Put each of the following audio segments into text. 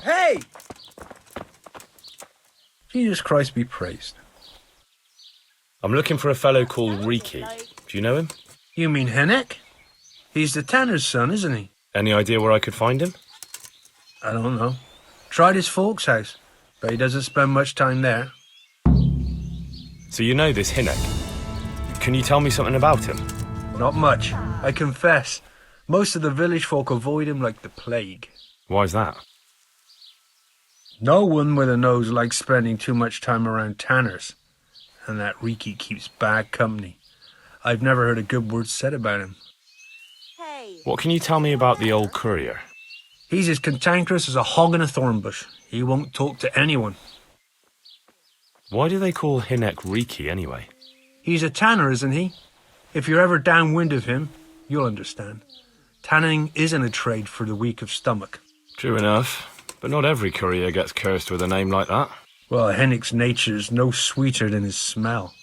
Hey! Jesus Christ be praised. I'm looking for a fellow called Reeky. Do you know him? You mean Hynek? He's the tanner's son, isn't he? Any idea where I could find him? I don't know. Tried his folks' house, but he doesn't spend much time there. So you know this Hynek. Can you tell me something about him? Not much, I confess. Most of the village folk avoid him like the plague. Why's that? No one with a nose likes spending too much time around tanners. And that Reeky keeps bad company. I've never heard a good word said about him. What can you tell me about the old courier? He's as cantankerous as a hog in a thorn bush. He won't talk to anyone. Why do they call Hynek Reeky anyway? He's a tanner, isn't he? If you're ever downwind of him, you'll understand. Tanning isn't a trade for the weak of stomach. True enough, but not every courier gets cursed with a name like that. Well, Hynek's nature's no sweeter than his smell.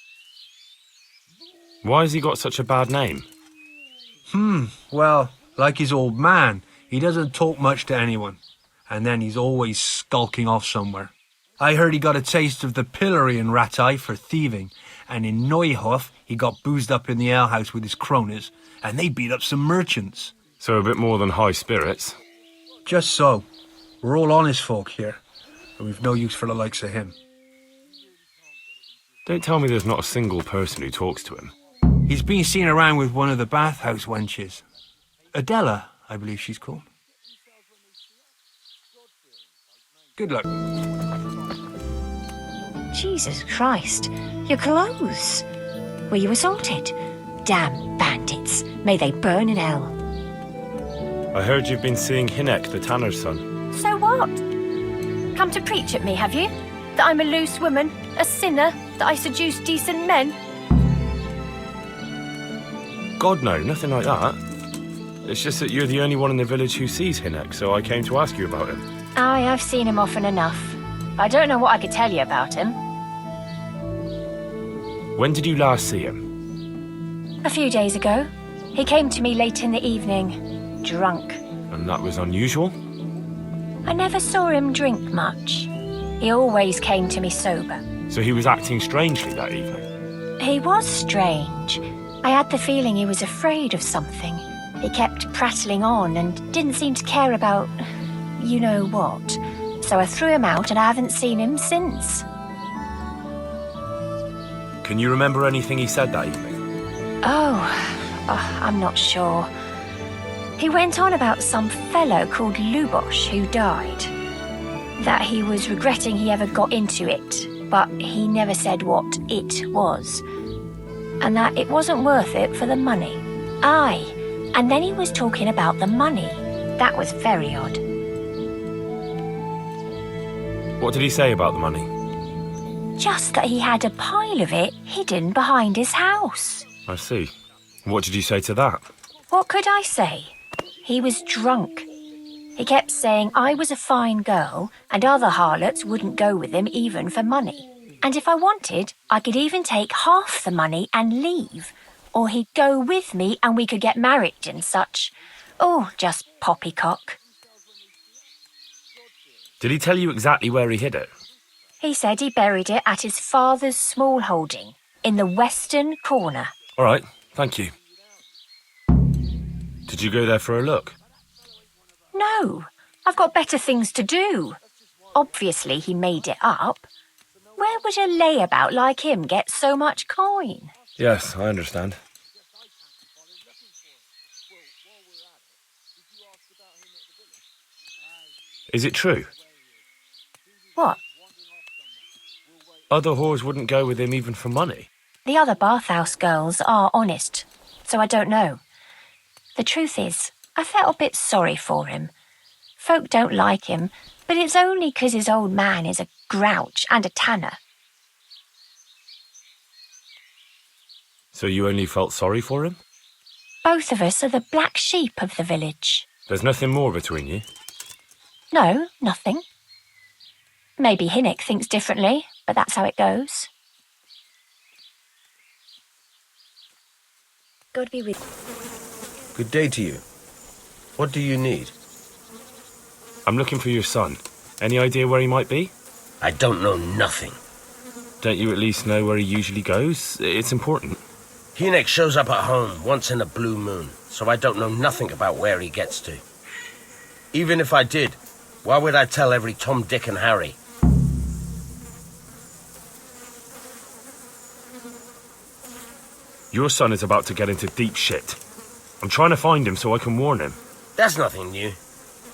Why has he got such a bad name? Well, like his old man, he doesn't talk much to anyone. And then he's always skulking off somewhere. I heard he got a taste of the pillory in Rattay for thieving, and in Neuhof he got boozed up in the alehouse with his cronies, and they beat up some merchants. So a bit more than high spirits. Just so. We're all honest folk here, and we've no use for the likes of him. Don't tell me there's not a single person who talks to him. He's been seen around with one of the bathhouse wenches. Adela, I believe she's called. Good luck. Jesus Christ, your clothes. Were you assaulted? Damn bandits. May they burn in hell. I heard you've been seeing Hynek, the tanner's son. So what? Come to preach at me, have you? That I'm a loose woman, a sinner, that I seduce decent men? God, no, nothing like that. It's just that you're the only one in the village who sees Hynek, so I came to ask you about him. Aye, I've seen him often enough. I don't know what I could tell you about him. When did you last see him? A few days ago. He came to me late in the evening, drunk. And that was unusual? I never saw him drink much. He always came to me sober. So he was acting strangely that evening? He was strange. I had the feeling he was afraid of something. He kept prattling on and didn't seem to care about you know what. So I threw him out and I haven't seen him since. Can you remember anything he said that evening? I'm not sure. He went on about some fellow called Lubosh who died. That he was regretting he ever got into it, but he never said what it was. And that it wasn't worth it for the money. Aye, and then he was talking about the money. That was very odd. What did he say about the money? Just that he had a pile of it hidden behind his house. I see. What did you say to that? What could I say? He was drunk. He kept saying I was a fine girl and other harlots wouldn't go with him even for money. And if I wanted, I could even take half the money and leave. Or he'd go with me and we could get married and such. Oh, just poppycock. Did he tell you exactly where he hid it? He said he buried it at his father's small holding, in the western corner. All right, thank you. Did you go there for a look? No, I've got better things to do. Obviously he made it up. Where would a layabout like him get so much coin? Yes, I understand. Is it true? What? Other whores wouldn't go with him even for money? The other bathhouse girls are honest, so I don't know. The truth is, I felt a bit sorry for him. Folk don't like him, but it's only 'cause his old man is a grouch and a tanner. So you only felt sorry for him? Both of us are the black sheep of the village. There's nothing more between you? No, nothing. Maybe Hynek thinks differently, but that's how it goes. God be with you. Good day to you. What do you need? I'm looking for your son. Any idea where he might be? I don't know nothing. Don't you at least know where he usually goes? It's important. Hynek shows up at home once in a blue moon, so I don't know nothing about where he gets to. Even if I did, why would I tell every Tom, Dick and Harry? Your son is about to get into deep shit. I'm trying to find him so I can warn him. That's nothing new.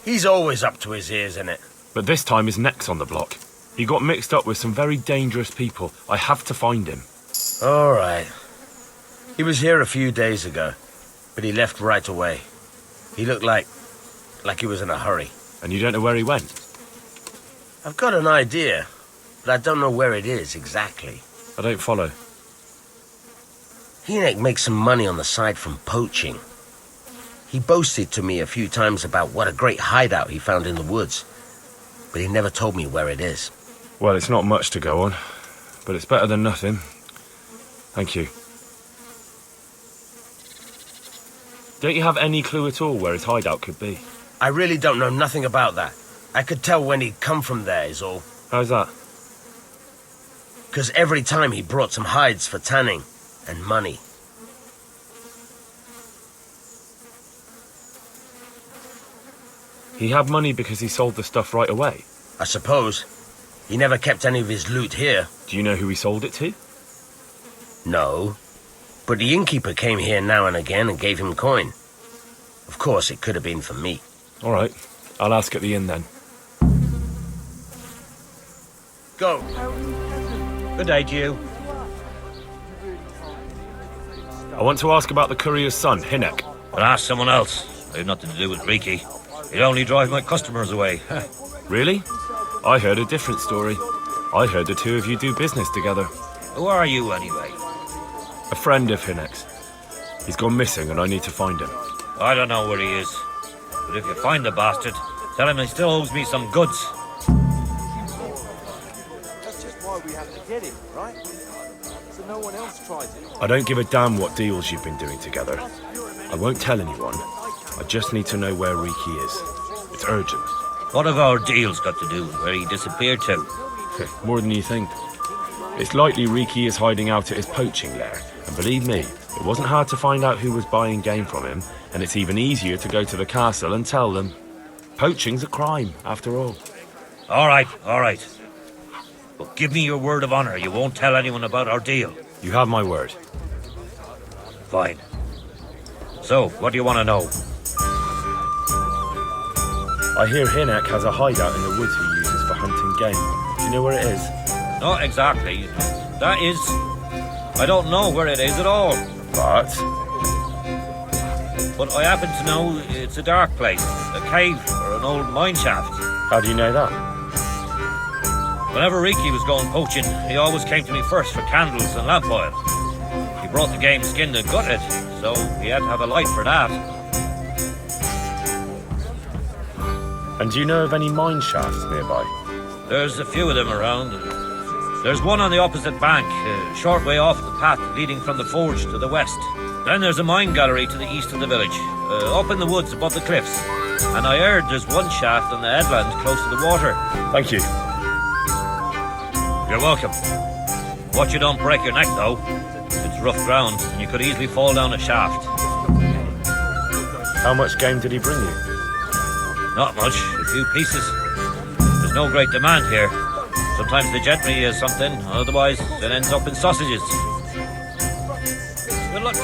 He's always up to his ears in it. But this time his neck's on the block. He got mixed up with some very dangerous people. I have to find him. All right. He was here a few days ago, but he left right away. He looked like he was in a hurry. And you don't know where he went? I've got an idea, but I don't know where it is exactly. I don't follow. Hynek makes some money on the side from poaching. He boasted to me a few times about what a great hideout he found in the woods, but he never told me where it is. Well, it's not much to go on, but it's better than nothing. Thank you. Don't you have any clue at all where his hideout could be? I really don't know nothing about that. I could tell when he'd come from there is all. How's that? 'Cause every time he brought some hides for tanning and money. He had money because he sold the stuff right away. I suppose. He never kept any of his loot here. Do you know who he sold it to? No. But the innkeeper came here now and again and gave him coin. Of course, it could have been for me. All right. I'll ask at the inn then. Go. Good day to you. I want to ask about the courier's son, Hynek. I'll ask someone else. I have nothing to do with Reeky. He'd only drive my customers away. Really? I heard a different story. I heard the two of you do business together. Who are you, anyway? A friend of Hynek's. He's gone missing and I need to find him. I don't know where he is. But if you find the bastard, tell him he still owes me some goods. That's just why we have to get him, right? So no one else tries it. I don't give a damn what deals you've been doing together. I won't tell anyone. I just need to know where Reeky is. It's urgent. What have our deals got to do with where he disappeared to? More than you think. It's likely Reeky is hiding out at his poaching lair. And believe me, it wasn't hard to find out who was buying game from him, and it's even easier to go to the castle and tell them. Poaching's a crime, after all. All right. But give me your word of honor you won't tell anyone about our deal. You have my word. Fine. So, what do you want to know? I hear Hynek has a hideout in the woods he uses for hunting game. Do you know where it is? Not exactly. That is... I don't know where it is at all. But I happen to know it's a dark place, a cave or an old mine shaft. how do you know that? Whenever Reeky was going poaching, he always came to me first for candles and lamp oil. He brought the game skinned and gutted, so he had to have a light for that. And do you know of any mine shafts nearby? There's a few of them around. There's one on the opposite bank, a short way off the path leading from the forge to the west. Then there's a mine gallery to the east of the village, up in the woods above the cliffs. And I heard there's one shaft on the headland close to the water. Thank you. You're welcome. Watch you don't break your neck, though. It's rough ground, and you could easily fall down a shaft. How much game did he bring you? Not much, a few pieces. There's no great demand here. Sometimes the gentry has something, otherwise it ends up in sausages. Good luck.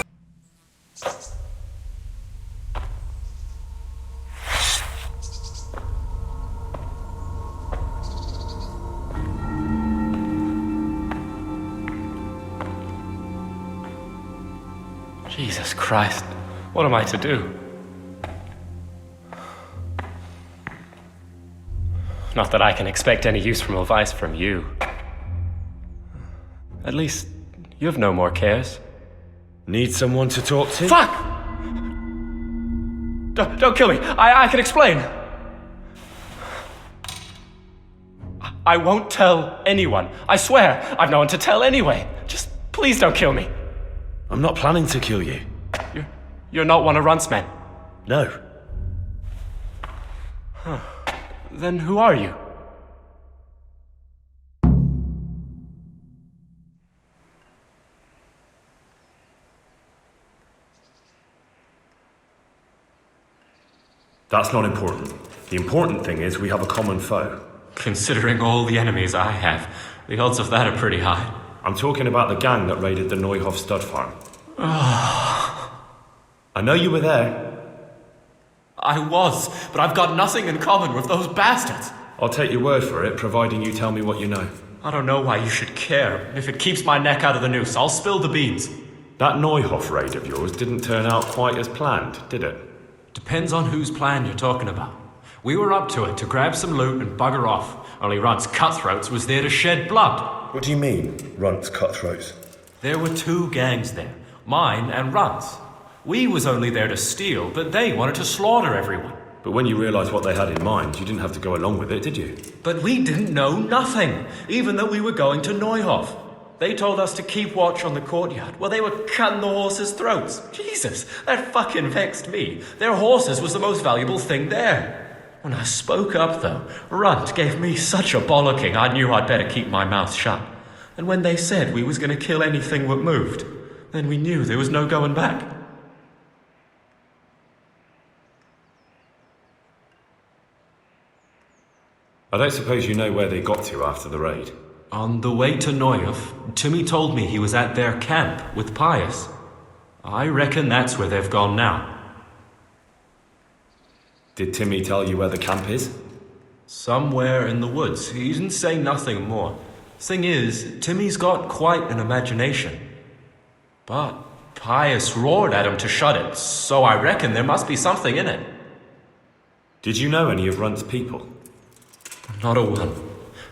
Jesus Christ, what am I to do? Not that I can expect any useful advice from you. At least, you've no more cares. Need someone to talk to? Fuck! Don't kill me. I can explain. I won't tell anyone. I swear, I've no one to tell anyway. Just please don't kill me. I'm not planning to kill you. You're not one of Runt's men. No. Then who are you? That's not important. The important thing is we have a common foe. Considering all the enemies I have, the odds of that are pretty high. I'm talking about the gang that raided the Neuhof stud farm. I know you were there. I was, but I've got nothing in common with those bastards. I'll take your word for it, providing you tell me what you know. I don't know why you should care. If it keeps my neck out of the noose, I'll spill the beans. That Neuhof raid of yours didn't turn out quite as planned, did it? Depends on whose plan you're talking about. We were up to it to grab some loot and bugger off. Only Runt's cutthroats was there to shed blood. What do you mean, Runt's cutthroats? There were two gangs there, mine and Runt's. We was only there to steal, but they wanted to slaughter everyone. But when you realised what they had in mind, you didn't have to go along with it, did you? But we didn't know nothing, even though we were going to Neuhof. They told us to keep watch on the courtyard while they were cutting the horses' throats. Jesus, that fucking vexed me. Their horses was the most valuable thing there. When I spoke up, though, Runt gave me such a bollocking I knew I'd better keep my mouth shut. And when they said we was going to kill anything that moved, then we knew there was no going back. I don't suppose you know where they got to after the raid? On the way to Neuhof, Timmy told me he was at their camp with Pius. I reckon that's where they've gone now. Did Timmy tell you where the camp is? Somewhere in the woods. He didn't say nothing more. Thing is, Timmy's got quite an imagination. But Pius roared at him to shut it, so I reckon there must be something in it. Did you know any of Runt's people? Not a one.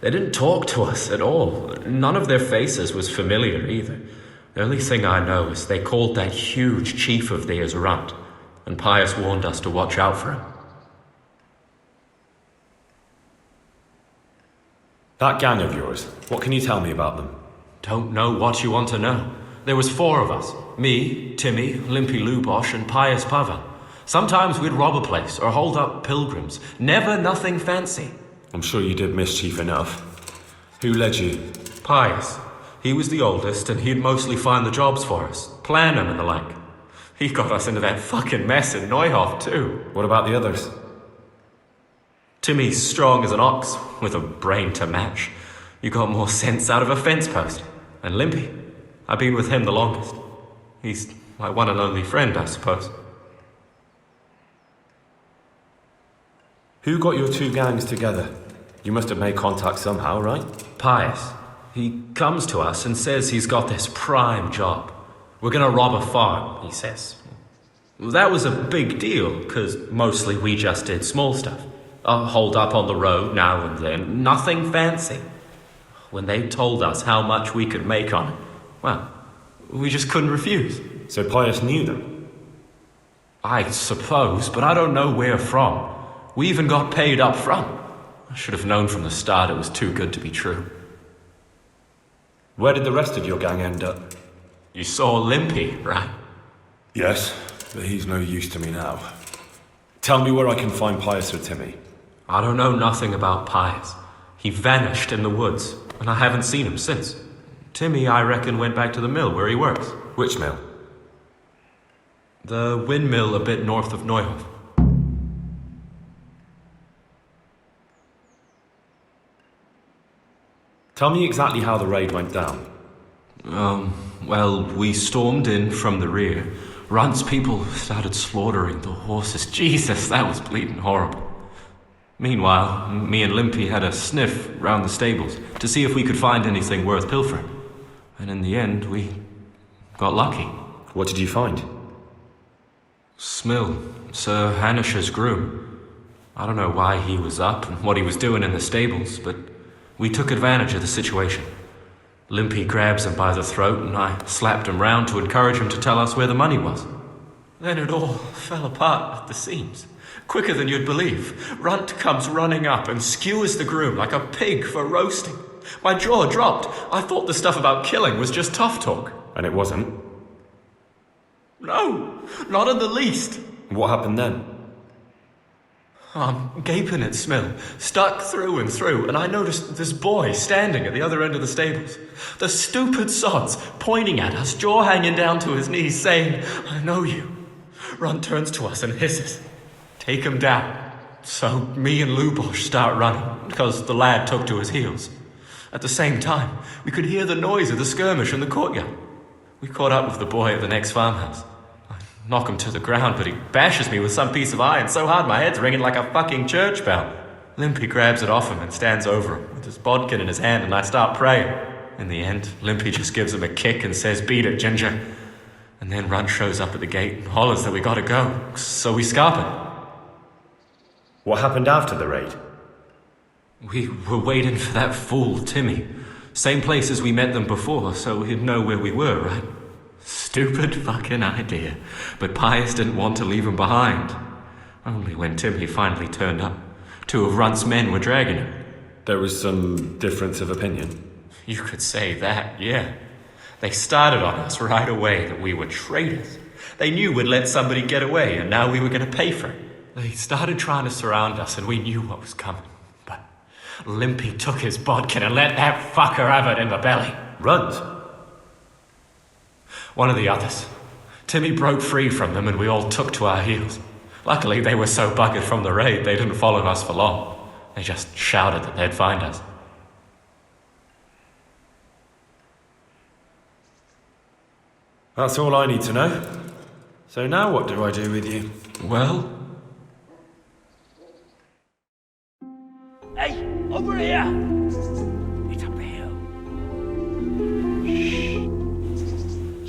They didn't talk to us at all. None of their faces was familiar either. The only thing I know is they called that huge chief of theirs Runt, and Pius warned us to watch out for him. That gang of yours, what can you tell me about them? Don't know what you want to know. There was 4 of us. Me, Timmy, Limpy Lubosh, and Pius Pavan. Sometimes we'd rob a place or hold up pilgrims. Never nothing fancy. I'm sure you did mischief enough. Who led you? Pius. He was the oldest, and he'd mostly find the jobs for us, plan them and the like. He got us into that fucking mess in Neuhof, too. What about the others? Timmy's strong as an ox, with a brain to match. You got more sense out of a fence post. And Limpy, I've been with him the longest. He's my one and only friend, I suppose. Who got your 2 gangs together? You must have made contact somehow, right? Pius. He comes to us and says he's got this prime job. We're gonna rob a farm, he says. That was a big deal, because mostly we just did small stuff. Hold up on the road now and then, nothing fancy. When they told us how much we could make on it, well, we just couldn't refuse. So Pius knew them? I suppose, but I don't know where from. We even got paid up front. I should have known from the start it was too good to be true. Where did the rest of your gang end up? You saw Limpy, right? Yes, but he's no use to me now. Tell me where I can find Pius or Timmy. I don't know nothing about Pius. He vanished in the woods, and I haven't seen him since. Timmy, I reckon, went back to the mill where he works. Which mill? The Windmill a bit north of Neuhof. Tell me exactly how the raid went down. Well, we stormed in from the rear. Runt's people started slaughtering the horses. Jesus, that was bleeding horrible. Meanwhile, me and Limpy had a sniff round the stables to see if we could find anything worth pilfering. And in the end, we got lucky. What did you find? Smill, Sir Hanish's groom. I don't know why he was up and what he was doing in the stables, but we took advantage of the situation. Limpy grabs him by the throat, and I slapped him round to encourage him to tell us where the money was. Then it all fell apart at the seams. Quicker than you'd believe. Runt comes running up and skewers the groom like a pig for roasting. My jaw dropped. I thought the stuff about killing was just tough talk. And it wasn't? No, not in the least. What happened then? I'm gaping at Smill, stuck through and through, and I noticed this boy standing at the other end of the stables. The stupid sod's pointing at us, jaw hanging down to his knees, saying, "I know you." Runt turns to us and hisses, take him down. So me and Lubosh start running, because the lad took to his heels. At the same time, we could hear the noise of the skirmish in the courtyard. We caught up with the boy at the next farmhouse. I knock him to the ground, but he bashes me with some piece of iron so hard my head's ringing like a fucking church bell. Limpy grabs it off him and stands over him with his bodkin in his hand, and I start praying. In the end, Limpy just gives him a kick and says, "Beat it, Ginger." And then Runt shows up at the gate and hollers that we gotta go, so we scarp it. What happened after the raid? We were waiting for that fool, Timmy. Same place as we met them before, so he'd know where we were, right? Stupid fucking idea. But Pius didn't want to leave him behind. Only when Timmy finally turned up, 2 of Runt's men were dragging him. There was some difference of opinion. You could say that, yeah. They started on us right away that we were traitors. They knew we'd let somebody get away, and now we were going to pay for it. They started trying to surround us, and we knew what was coming. But Limpy took his bodkin and let that fucker have it in the belly. Runt? One of the others. Timmy broke free from them, and we all took to our heels. Luckily, they were so buggered from the raid, they didn't follow us for long. They just shouted that they'd find us. That's all I need to know. So now what do I do with you? Well... Hey, over here! It's up the hill. Shh.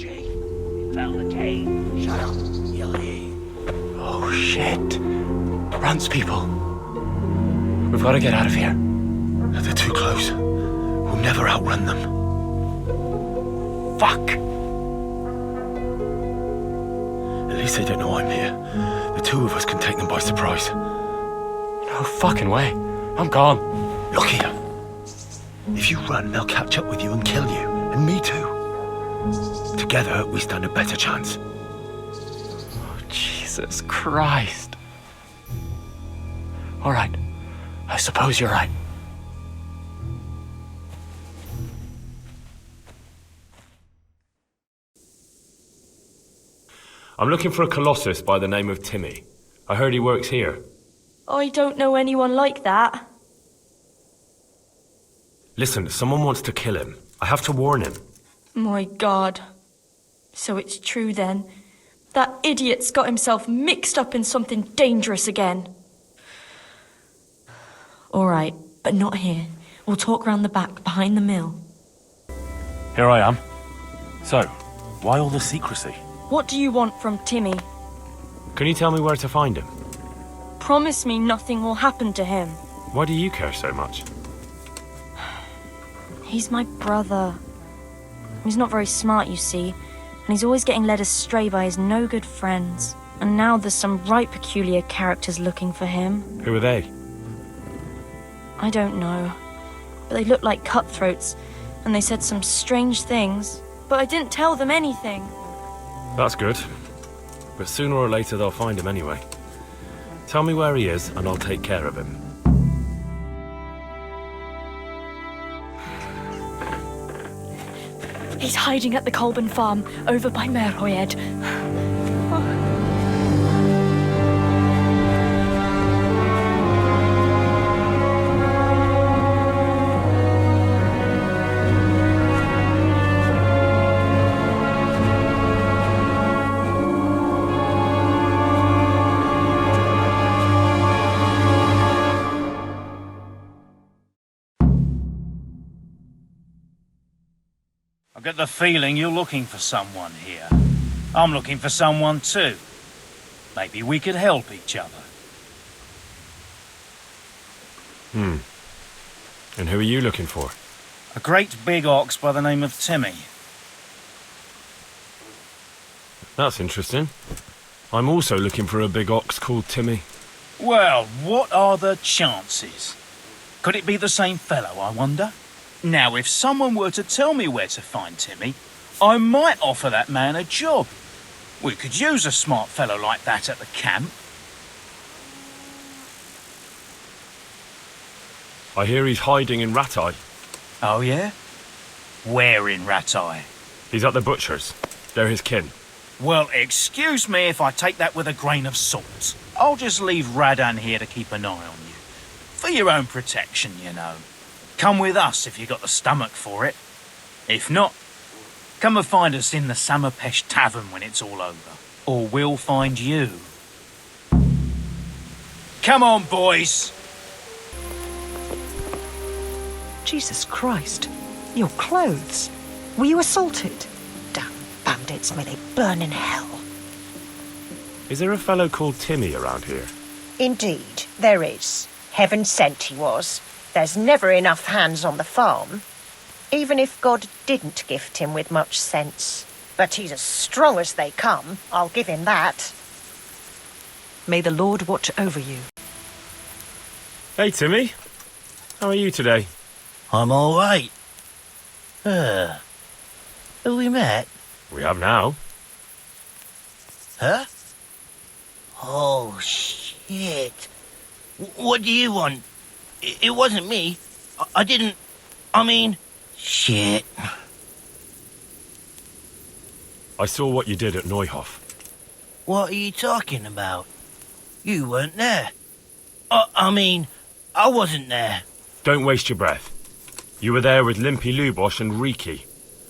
Chief, we found the cave. Shut up, you'll hear. Oh shit. Runt's people. We've got to get out of here. They're too close. We'll never outrun them. Fuck! At least they don't know I'm here. The 2 of us can take them by surprise. No fucking way. I'm gone. Look here. If you run, they'll catch up with you and kill you. And me too. Together, we stand a better chance. Oh, Jesus Christ. All right. I suppose you're right. I'm looking for a colossus by the name of Timmy. I heard he works here. I don't know anyone like that. Listen, someone wants to kill him. I have to warn him. My God. So it's true then. That idiot's got himself mixed up in something dangerous again. All right, but not here. We'll talk round the back, behind the mill. Here I am. So, why all the secrecy? What do you want from Timmy? Can you tell me where to find him? Promise me nothing will happen to him. Why do you care so much? He's my brother. He's not very smart, you see, and he's always getting led astray by his no-good friends. And now there's some right peculiar characters looking for him. Who are they? I don't know, but they looked like cutthroats, and they said some strange things, but I didn't tell them anything. That's good. But sooner or later they'll find him anyway. Tell me where he is, and I'll take care of him. He's hiding at the Kolben farm, over by Merhojed. I get the feeling you're looking for someone here. I'm looking for someone too. Maybe we could help each other. And who are you looking for? A great big ox by the name of Timmy. That's interesting. I'm also looking for a big ox called Timmy. Well, what are the chances? Could it be the same fellow, I wonder? Now, if someone were to tell me where to find Timmy, I might offer that man a job. We could use a smart fellow like that at the camp. I hear he's hiding in Ratai. Oh, yeah? Where in Ratai? He's at the butcher's. They're his kin. Well, excuse me if I take that with a grain of salt. I'll just leave Radan here to keep an eye on you. For your own protection, you know. Come with us if you got the stomach for it. If not, come and find us in the Samapesh Tavern when it's all over. Or we'll find you. Come on, boys! Jesus Christ. Your clothes. Were you assaulted? Damn bandits, may they burn in hell. Is there a fellow called Timmy around here? Indeed, there is. Heaven sent he was. There's never enough hands on the farm. Even if God didn't gift him with much sense. But he's as strong as they come, I'll give him that. May the Lord watch over you. Hey, Timmy. How are you today? I'm all right. Have we met? We have now. Huh? Oh, shit. What do you want? It wasn't me. I didn't... I mean... Shit. I saw what you did at Neuhof. What are you talking about? You weren't there. I mean, I wasn't there. Don't waste your breath. You were there with Limpy Lubosh and Reeky.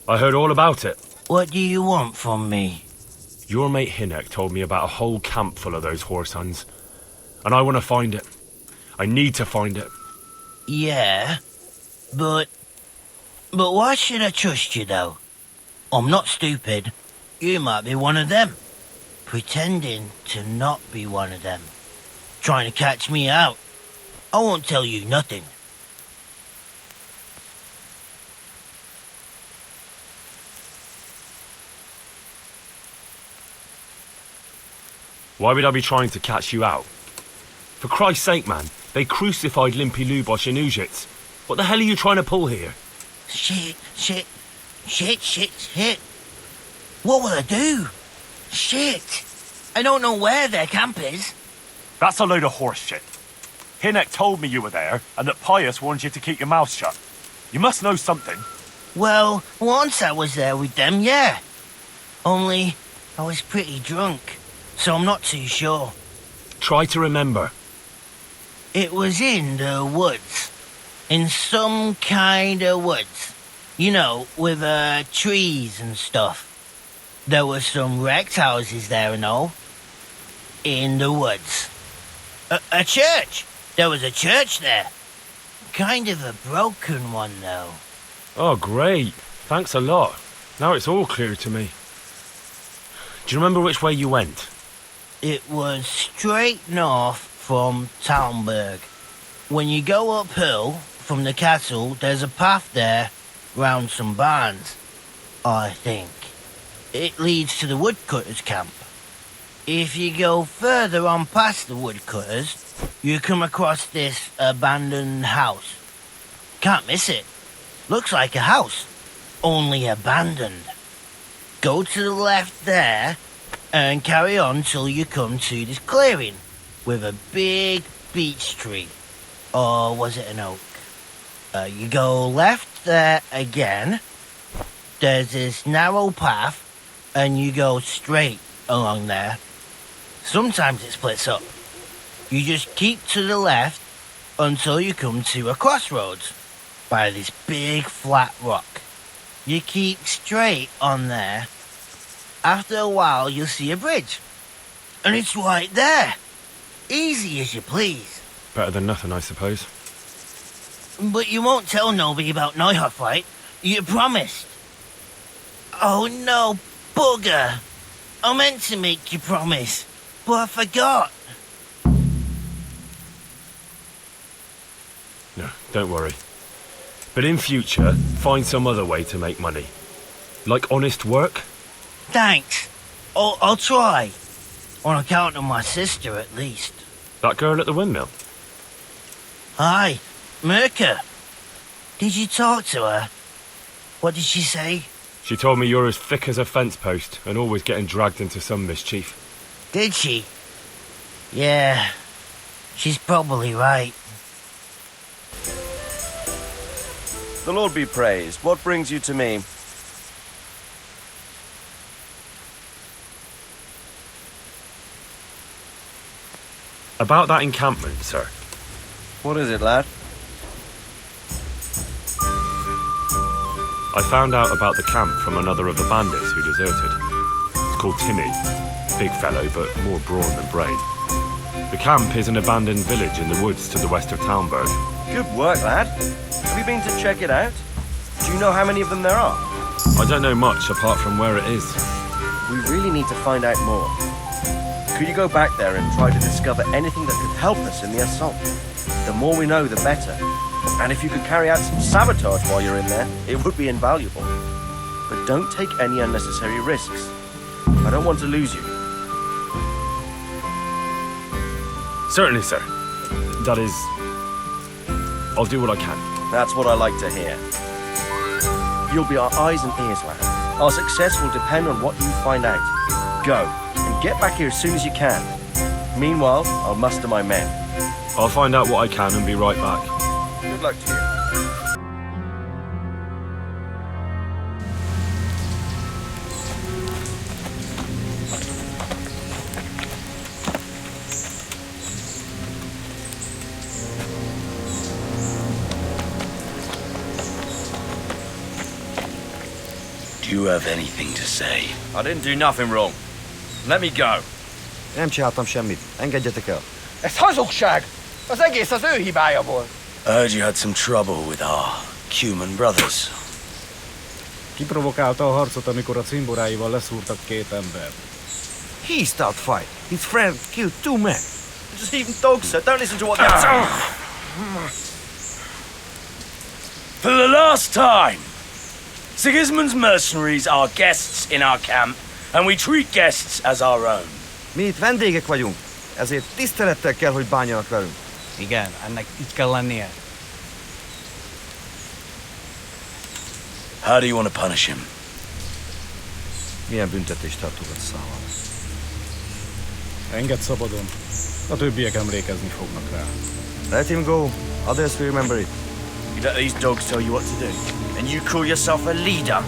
I heard all about it. What do you want from me? Your mate Hynek told me about a whole camp full of those horse huns. And I want to find it. I need to find it. Yeah, but why should I trust you, though? I'm not stupid. You might be one of them. Pretending to not be one of them. Trying to catch me out. I won't tell you nothing. Why would I be trying to catch you out? For Christ's sake, man, they crucified Limpy Lubosh in Ujits. What the hell are you trying to pull here? Shit. What will I do? Shit. I don't know where their camp is. That's a load of horse shit. Hynek told me you were there and that Pius warned you to keep your mouth shut. You must know something. Well, once I was there with them, yeah. Only I was pretty drunk, so I'm not too sure. Try to remember. It was in the woods. In some kind of woods. You know, with trees and stuff. There were some wrecked houses there and all. In the woods. A church! There was a church there. Kind of a broken one, though. Oh, great. Thanks a lot. Now it's all clear to me. Do you remember which way you went? It was straight north from Talmberg. When you go uphill from the castle, there's a path there round some barns, I think. It leads to the woodcutters' camp. If you go further on past the woodcutters, you come across this abandoned house. Can't miss it. Looks like a house, only abandoned. Go to the left there and carry on till you come to this clearing with a big beech tree. Or was it an oak? You go left there again. There's this narrow path and you go straight along there. Sometimes it splits up. You just keep to the left until you come to a crossroads by this big flat rock. You keep straight on there. After a while, you'll see a bridge. And it's right there. Easy as you please. Better than nothing, I suppose. But you won't tell nobody about Neuhof, right? You promised. Oh no, bugger. I meant to make you promise, but I forgot. No, don't worry. But in future, find some other way to make money. Like honest work? Thanks. I'll try. On account of my sister, at least. That girl at the windmill? Hi, Mirka. Did you talk to her? What did she say? She told me you're as thick as a fence post and always getting dragged into some mischief. Did she? Yeah, she's probably right. The Lord be praised. What brings you to me? About that encampment, sir. What is it, lad? I found out about the camp from another of the bandits who deserted. It's called Timmy. Big fellow, but more brawn than brain. The camp is an abandoned village in the woods to the west of Talmberg. Good work, lad. Have you been to check it out? Do you know how many of them there are? I don't know much apart from where it is. We really need to find out more. Could you go back there and try to discover anything that could help us in the assault? The more we know, the better. And if you could carry out some sabotage while you're in there, it would be invaluable. But don't take any unnecessary risks. I don't want to lose you. Certainly, sir. That is... I'll do what I can. That's what I like to hear. You'll be our eyes and ears, lad. Our success will depend on what you find out. Go, and get back here as soon as you can. Meanwhile, I'll muster my men. I'll find out what I can and be right back. Good luck to you. Do you have anything to say? I didn't do nothing wrong. Let me go. Nem csináltam semmit. Engedjetek el. Ez hazugság! Az egész az ő hibája volt. Heard you had some trouble with our Cuman brothers. Kiprovokálta a harcot, amikor a cimboráival leszúrtak 2 embert. He started fight. His friend killed 2 men. Just even dogs, sir. Don't listen to what they're saying. For the last time, Sigismund's mercenaries are guests in our camp, and we treat guests as our own. Mi itt vendégek vagyunk, ezért tisztelettel kell, hogy bánjanak velünk. Igen, ennek így kell lennie. How do you want to punish him? Milyen büntetést tartogat számomra? Engedd szabadon. A többiek emlékezni fognak rá. Let him go. Others will remember it. You let these dogs tell you what to do, and you call yourself a leader.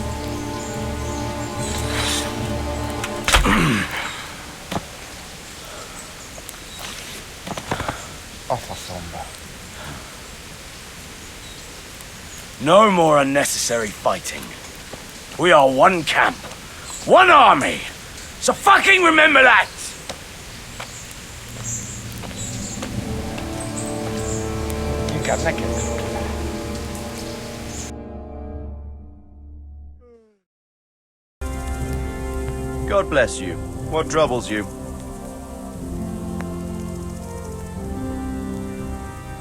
A faszomba. No more unnecessary fighting. We are one camp, one army. So fucking remember that! Inkább neked. God bless you. What troubles you?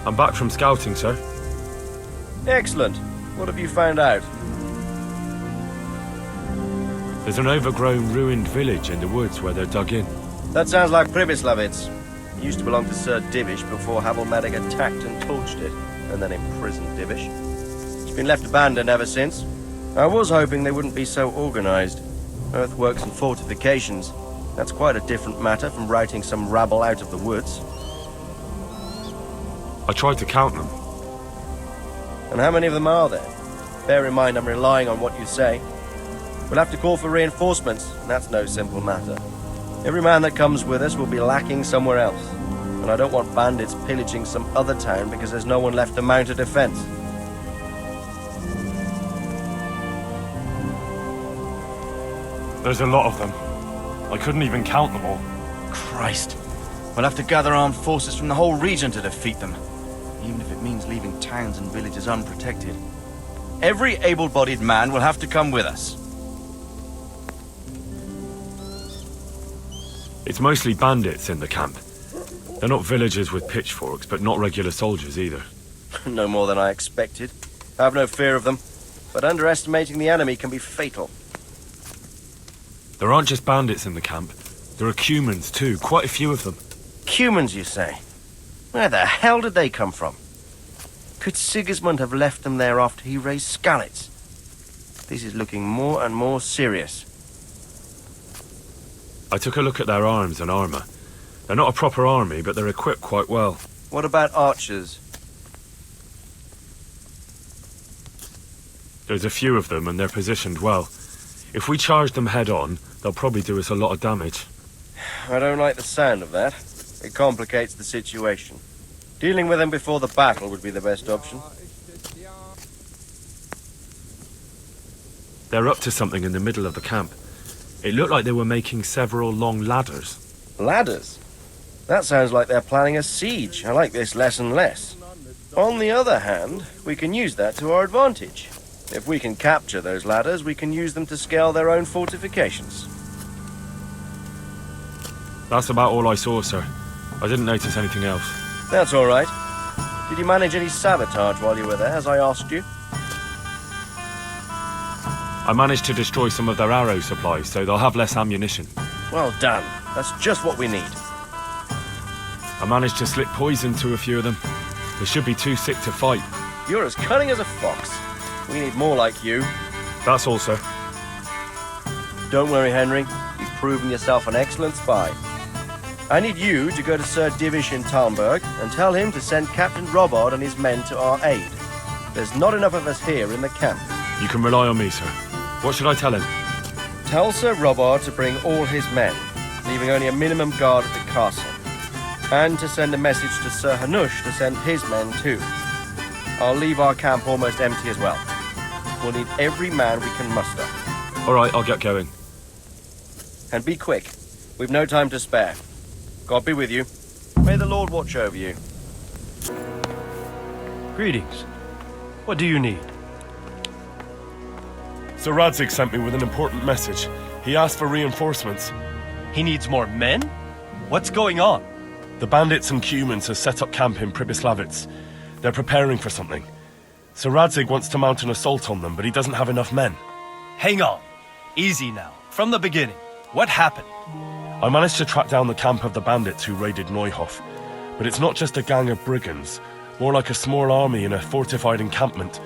I'm back from scouting, sir. Excellent. What have you found out? There's an overgrown, ruined village in the woods where they're dug in. That sounds like Pribyslavitz. It used to belong to Sir Divish before Havelmatic attacked and torched it, and then imprisoned Divish. It's been left abandoned ever since. I was hoping they wouldn't be so organized. Earthworks and fortifications. That's quite a different matter from routing some rabble out of the woods. I tried to count them. And how many of them are there? Bear in mind I'm relying on what you say. We'll have to call for reinforcements, and that's no simple matter. Every man that comes with us will be lacking somewhere else. And I don't want bandits pillaging some other town because there's no one left to mount a defense. There's a lot of them. I couldn't even count them all. Christ. We'll have to gather armed forces from the whole region to defeat them. Even if it means leaving towns and villages unprotected. Every able-bodied man will have to come with us. It's mostly bandits in the camp. They're not villagers with pitchforks, but not regular soldiers either. No more than I expected. I have no fear of them. But underestimating the enemy can be fatal. There aren't just bandits in the camp. There are Cumans too, quite a few of them. Cumans, you say? Where the hell did they come from? Could Sigismund have left them there after he raised Skalitz? This is looking more and more serious. I took a look at their arms and armour. They're not a proper army, but they're equipped quite well. What about archers? There's a few of them, and they're positioned well. If we charge them head-on, they'll probably do us a lot of damage. I don't like the sound of that. It complicates the situation. Dealing with them before the battle would be the best option. They're up to something in the middle of the camp. It looked like they were making several long ladders. Ladders? That sounds like they're planning a siege. I like this less and less. On the other hand, we can use that to our advantage. If we can capture those ladders, we can use them to scale their own fortifications. That's about all I saw, sir. I didn't notice anything else. That's all right. Did you manage any sabotage while you were there, as I asked you? I managed to destroy some of their arrow supplies, so they'll have less ammunition. Well done. That's just what we need. I managed to slip poison to a few of them. They should be too sick to fight. You're as cunning as a fox. We need more like you. That's all, sir. Don't worry, Henry. You've proven yourself an excellent spy. I need you to go to Sir Divish in Talmberg and tell him to send Captain Robard and his men to our aid. There's not enough of us here in the camp. You can rely on me, sir. What should I tell him? Tell Sir Robard to bring all his men, leaving only a minimum guard at the castle. And to send a message to Sir Hanush to send his men too. I'll leave our camp almost empty as well. We'll need every man we can muster. All right, I'll get going. And be quick. We've no time to spare. God be with you. May the Lord watch over you. Greetings. What do you need? Sir Radzig sent me with an important message. He asked for reinforcements. He needs more men? What's going on? The bandits and Cumans have set up camp in Pribyslavitz. They're preparing for something. Sir Radzig wants to mount an assault on them, but he doesn't have enough men. Hang on. Easy now. From the beginning. What happened? I managed to track down the camp of the bandits who raided Neuhof. But it's not just a gang of brigands, more like a small army in a fortified encampment.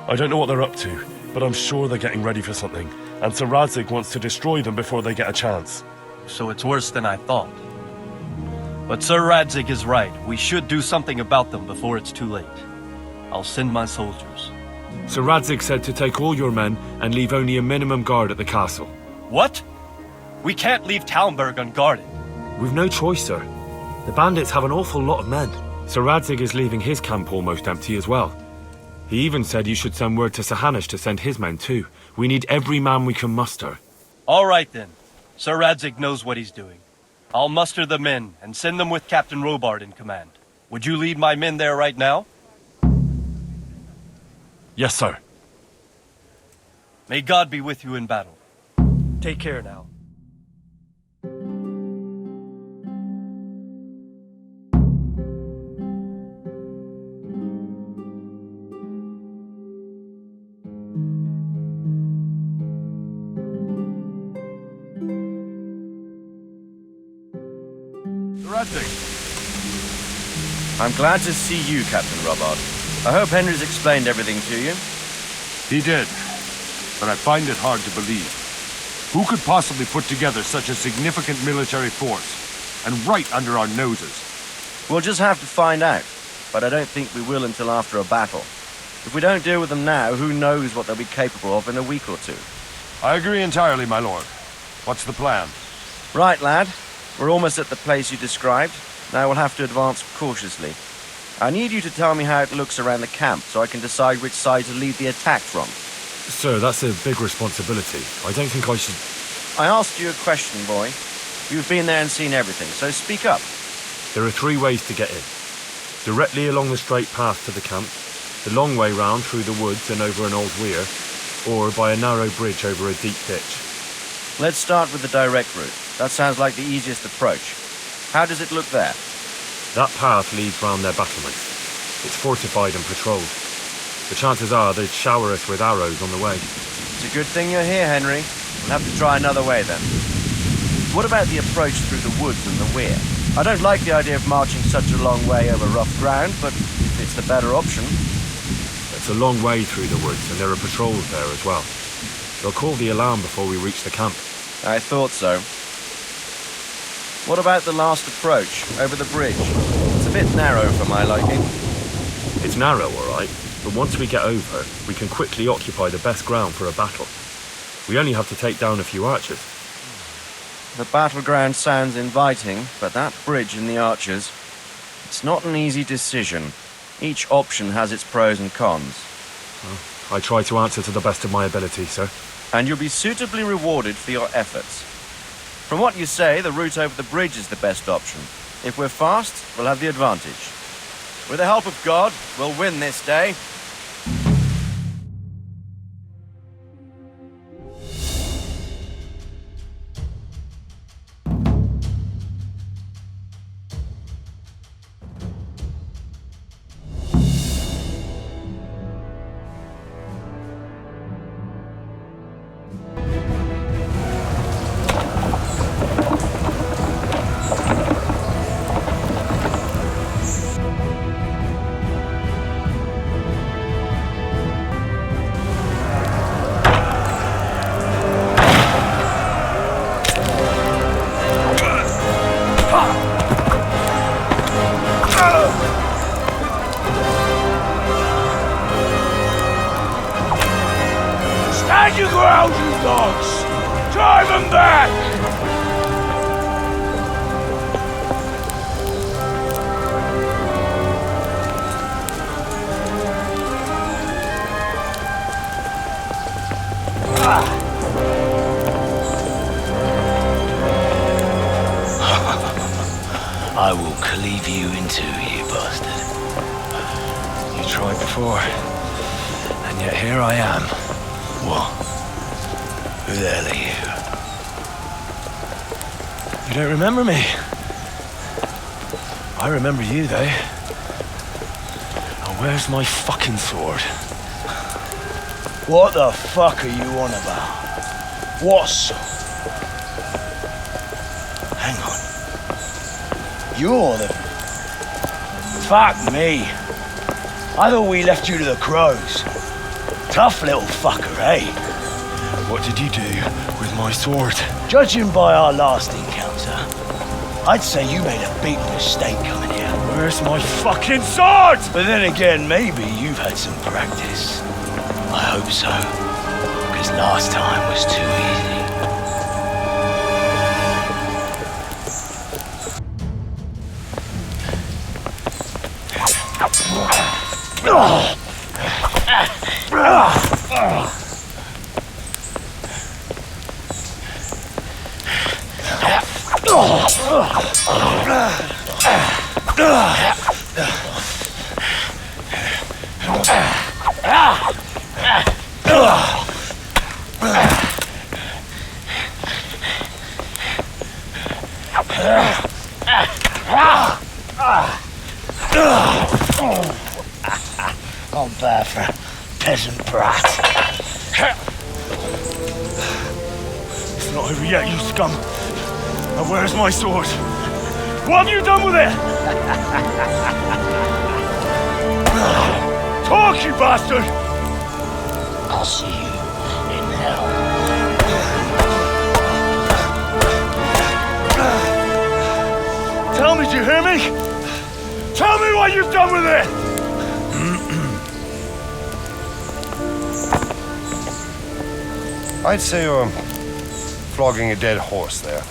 I don't know what they're up to, but I'm sure they're getting ready for something, and Sir Radzig wants to destroy them before they get a chance. So it's worse than I thought. But Sir Radzig is right. We should do something about them before it's too late. I'll send my soldiers. Sir Radzig said to take all your men and leave only a minimum guard at the castle. What? We can't leave Talmberg unguarded. We've no choice, sir. The bandits have an awful lot of men. Sir Radzig is leaving his camp almost empty as well. He even said you should send word to Sir Hanush to send his men too. We need every man we can muster. All right then. Sir Radzig knows what he's doing. I'll muster the men and send them with Captain Robard in command. Would you lead my men there right now? Yes, sir. May God be with you in battle. Take care now. I'm glad to see you, Captain Robard. I hope Henry's explained everything to you. He did, but I find it hard to believe. Who could possibly put together such a significant military force, and right under our noses? We'll just have to find out, but I don't think we will until after a battle. If we don't deal with them now, who knows what they'll be capable of in a week or two. I agree entirely, my lord. What's the plan? Right, lad. We're almost at the place you described. Now we'll have to advance cautiously. I need you to tell me how it looks around the camp so I can decide which side to lead the attack from. Sir, that's a big responsibility. I don't think I should... I asked you a question, boy. You've been there and seen everything, so speak up. There are 3 ways to get in. Directly along the straight path to the camp, the long way round through the woods and over an old weir, or by a narrow bridge over a deep ditch. Let's start with the direct route. That sounds like the easiest approach. How does it look there? That path leads round their battlements. It's fortified and patrolled. The chances are they'd shower us with arrows on the way. It's a good thing you're here, Henry. We'll have to try another way then. What about the approach through the woods and the weir? I don't like the idea of marching such a long way over rough ground, but if it's the better option... It's a long way through the woods, and there are patrols there as well. They'll call the alarm before we reach the camp. I thought so. What about the last approach, over the bridge? It's a bit narrow for my liking. It's narrow, all right, but once we get over, we can quickly occupy the best ground for a battle. We only have to take down a few archers. the battleground sounds inviting, but that bridge and the archers, it's not an easy decision. Each option has its pros and cons. Well, I try to answer to the best of my ability, sir. And you'll be suitably rewarded for your efforts. From what you say, the route over the bridge is the best option. If we're fast, we'll have the advantage. With the help of God, we'll win this day. Stand your ground, you dogs! Drive them back! I will cleave you in two, you bastard. You tried before, and yet here I am. What? Who the hell are you? You don't remember me? I remember you, though. Now where's my fucking sword? What the fuck are you on about? What sword? Hang on. You're the... Fuck me. I thought we left you to the crows. Tough little fucker, eh? What did you do with my sword? Judging by our last encounter, I'd say you made a big mistake coming here. Where's my fucking sword? But then again, maybe you've had some practice. I hope so. Because last time was too easy. I'm bad for a peasant brat. It's not over yet, you scum. Now where's my sword? What have you done with it? Talk, you bastard! I'll see you in hell. Tell me, do you hear me? Tell me what you've done with it! I'd say you're flogging a dead horse there.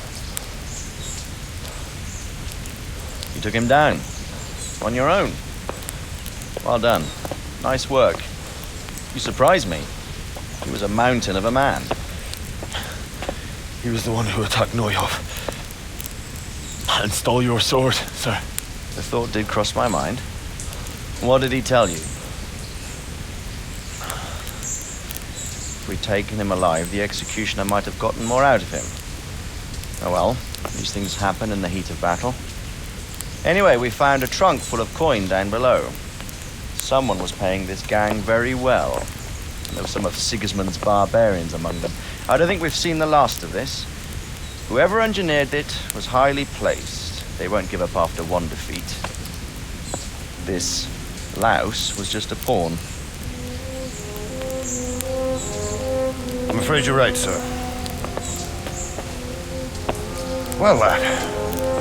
You took him down. On your own. Well done. Nice work. You surprised me. He was a mountain of a man. He was the one who attacked Neuhof. And stole your sword, sir. The thought did cross my mind. What did he tell you? If we'd taken him alive, the executioner might have gotten more out of him. Oh well, these things happen in the heat of battle. Anyway, we found a trunk full of coin down below. Someone was paying this gang very well. There were some of Sigismund's barbarians among them. I don't think we've seen the last of this. Whoever engineered it was highly placed. They won't give up after one defeat. This louse was just a pawn. I'm afraid you're right, sir. Well, lad,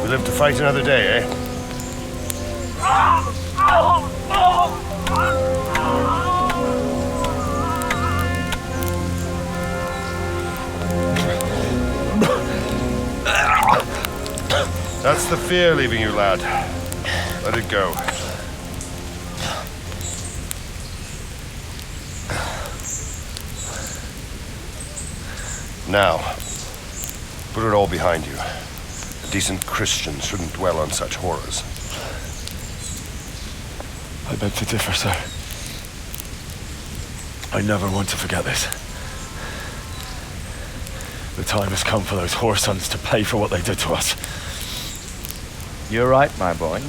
we live to fight another day, eh? That's the fear leaving you, lad. Let it go. Now, put it all behind you. A decent Christian shouldn't dwell on such horrors. I beg to differ, sir. I never want to forget this. The time has come for those whoresons to pay for what they did to us. You're right, my boy.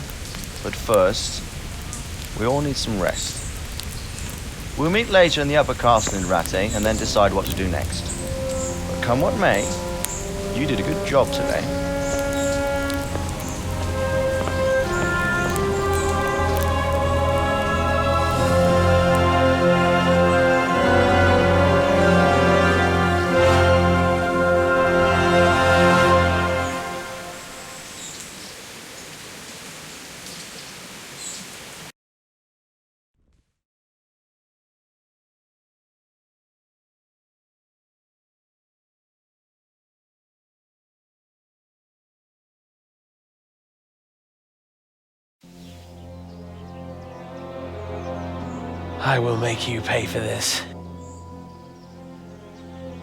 But first, we all need some rest. We'll meet later in the upper castle in Rate and then decide what to do next. But come what may, you did a good job today. I will make you pay for this.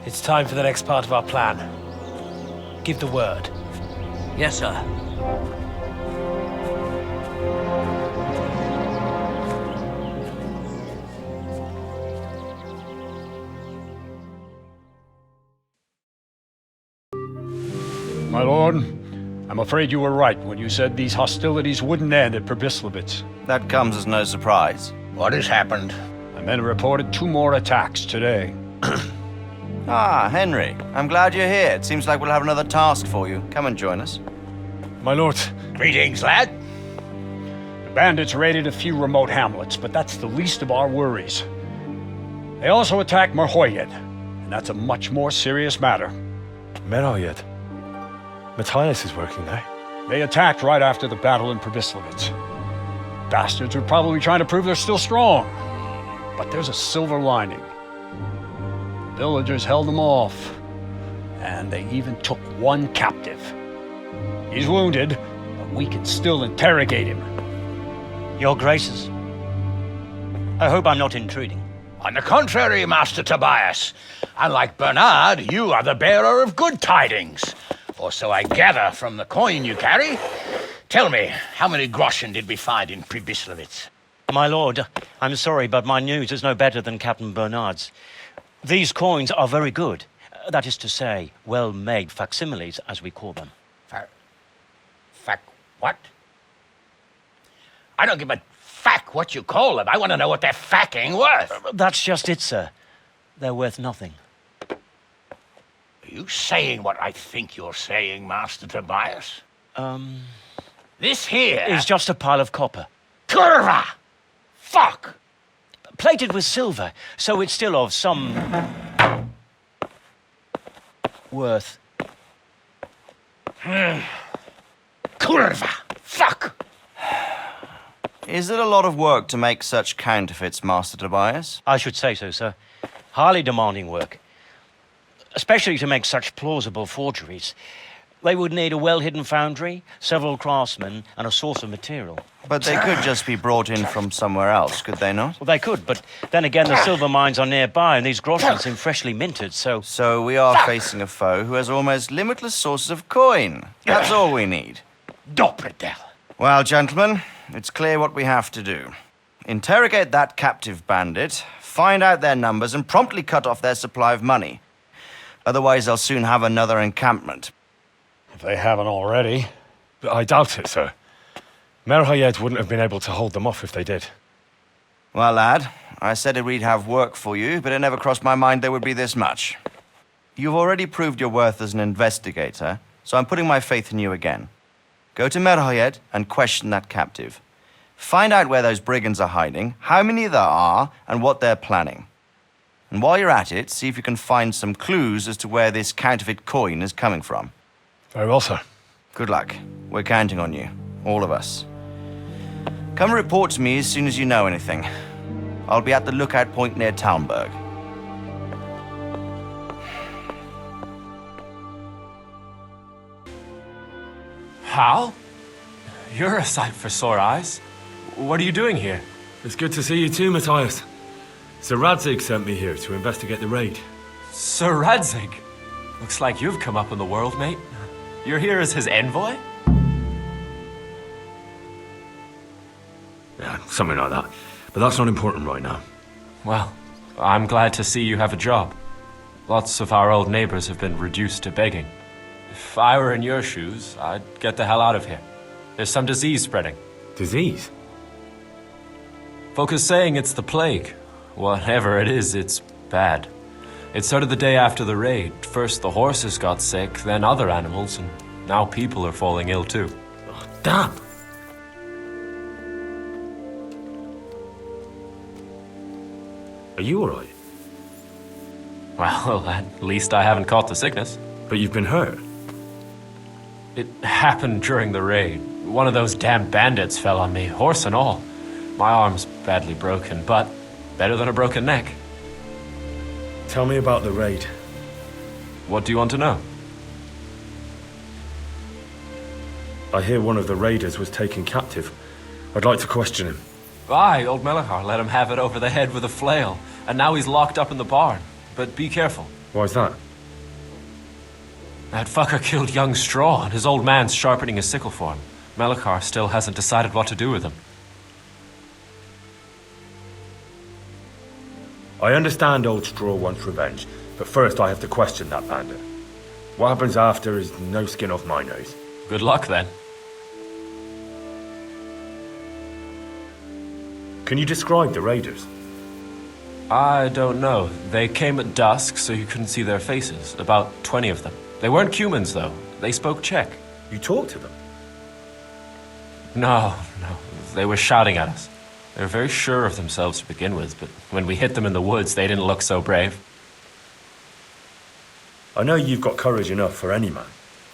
It's time for the next part of our plan. Give the word. Yes, sir. My lord, I'm afraid you were right when you said these hostilities wouldn't end at Pribyslavitz. That comes as no surprise. What has happened? My men reported 2 more attacks today. Ah, Henry. I'm glad you're here. It seems like we'll have another task for you. Come and join us. My lord. Greetings, lad. The bandits raided a few remote hamlets, but that's the least of our worries. They also attacked Merhojed, and that's a much more serious matter. Merhojed? Matthias is working there. They attacked right after the battle in Pribyslavitz. Bastards were probably trying to prove they're still strong. But there's a silver lining. The villagers held them off, and they even took 1 captive. He's wounded, but we can still interrogate him. Your Graces, I hope I'm not intruding. On the contrary, Master Tobias. Unlike Bernard, you are the bearer of good tidings. Or so I gather from the coin you carry. Tell me, how many groschen did we find in Pribyslavitz? My lord, I'm sorry, but my news is no better than Captain Bernard's. These coins are very good. That is to say, well-made facsimiles, as we call them. What? I don't give a fuck what you call them. I want to know what they're fucking worth. That's just it, sir. They're worth nothing. Are you saying what I think you're saying, Master Tobias? This here is just a pile of copper. Kurva! Fuck! Plated with silver, so it's still of some worth. Kurva! Fuck! Is it a lot of work to make such counterfeits, Master Tobias? I should say so, sir. Highly demanding work. Especially to make such plausible forgeries. They would need a well-hidden foundry, several craftsmen, and a source of material. But they could just be brought in from somewhere else, could they not? Well, they could, but then again, the silver mines are nearby, and these groschen seem freshly minted, so... So we are facing a foe who has almost limitless sources of coin. That's all we need. Dopredel. Well, gentlemen, it's clear what we have to do. Interrogate that captive bandit, find out their numbers, and promptly cut off their supply of money. Otherwise, they'll soon have another encampment. If they haven't already. I doubt it, sir. Merhojed wouldn't have been able to hold them off if they did. Well, lad, I said we'd have work for you, but it never crossed my mind there would be this much. You've already proved your worth as an investigator, so I'm putting my faith in you again. Go to Merhojed and question that captive. Find out where those brigands are hiding, how many there are, and what they're planning. And while you're at it, see if you can find some clues as to where this counterfeit coin is coming from. Very well, sir. Good luck. We're counting on you. All of us. Come report to me as soon as you know anything. I'll be at the lookout point near Talmberg. Hal? You're a sight for sore eyes. What are you doing here? It's good to see you too, Matthias. Sir Radzig sent me here to investigate the raid. Sir Radzig? Looks like you've come up in the world, mate. You're here as his envoy? Yeah, something like that. But that's not important right now. Well, I'm glad to see you have a job. Lots of our old neighbors have been reduced to begging. If I were in your shoes, I'd get the hell out of here. There's some disease spreading. Disease? Folk are saying it's the plague. Whatever it is, it's bad. It started the day after the raid. First the horses got sick, then other animals, and now people are falling ill too. Oh, damn! Are you alright? Well, at least I haven't caught the sickness. But you've been hurt? It happened during the raid. One of those damn bandits fell on me, horse and all. My arm's badly broken, but better than a broken neck. Tell me about the raid. What do you want to know? I hear one of the raiders was taken captive. I'd like to question him. Aye, old Melichar let him have it over the head with a flail, and now he's locked up in the barn. But be careful. Why's that? That fucker killed young Straw, and his old man's sharpening his sickle for him. Melichar still hasn't decided what to do with him. I understand old Straw wants revenge, but first I have to question that bandit. What happens after is no skin off my nose. Good luck, then. Can you describe the raiders? I don't know. They came at dusk, so you couldn't see their faces. About 20 of them. They weren't Cumans, though. They spoke Czech. You talked to them? No. They were shouting at us. They were very sure of themselves to begin with, but when we hit them in the woods, they didn't look so brave. I know you've got courage enough for any man,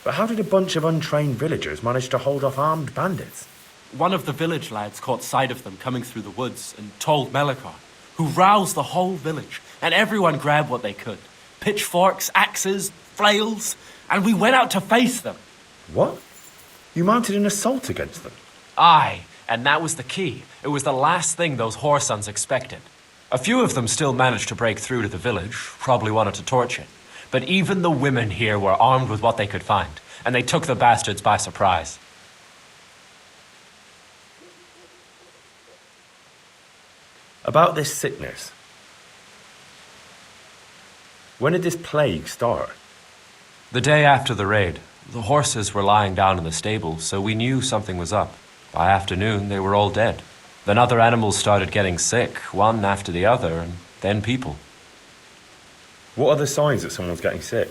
but how did a bunch of untrained villagers manage to hold off armed bandits? One of the village lads caught sight of them coming through the woods and told Melichar, who roused the whole village, and everyone grabbed what they could. Pitchforks, axes, flails, and we went out to face them. What? You mounted an assault against them? Aye, and that was the key. It was the last thing those whoresons expected. A few of them still managed to break through to the village, probably wanted to torch it. But even the women here were armed with what they could find, and they took the bastards by surprise. About this sickness. When did this plague start? The day after the raid. The horses were lying down in the stable, so we knew something was up. By afternoon, they were all dead. Then other animals started getting sick, one after the other, and then people. What are the signs that someone's getting sick?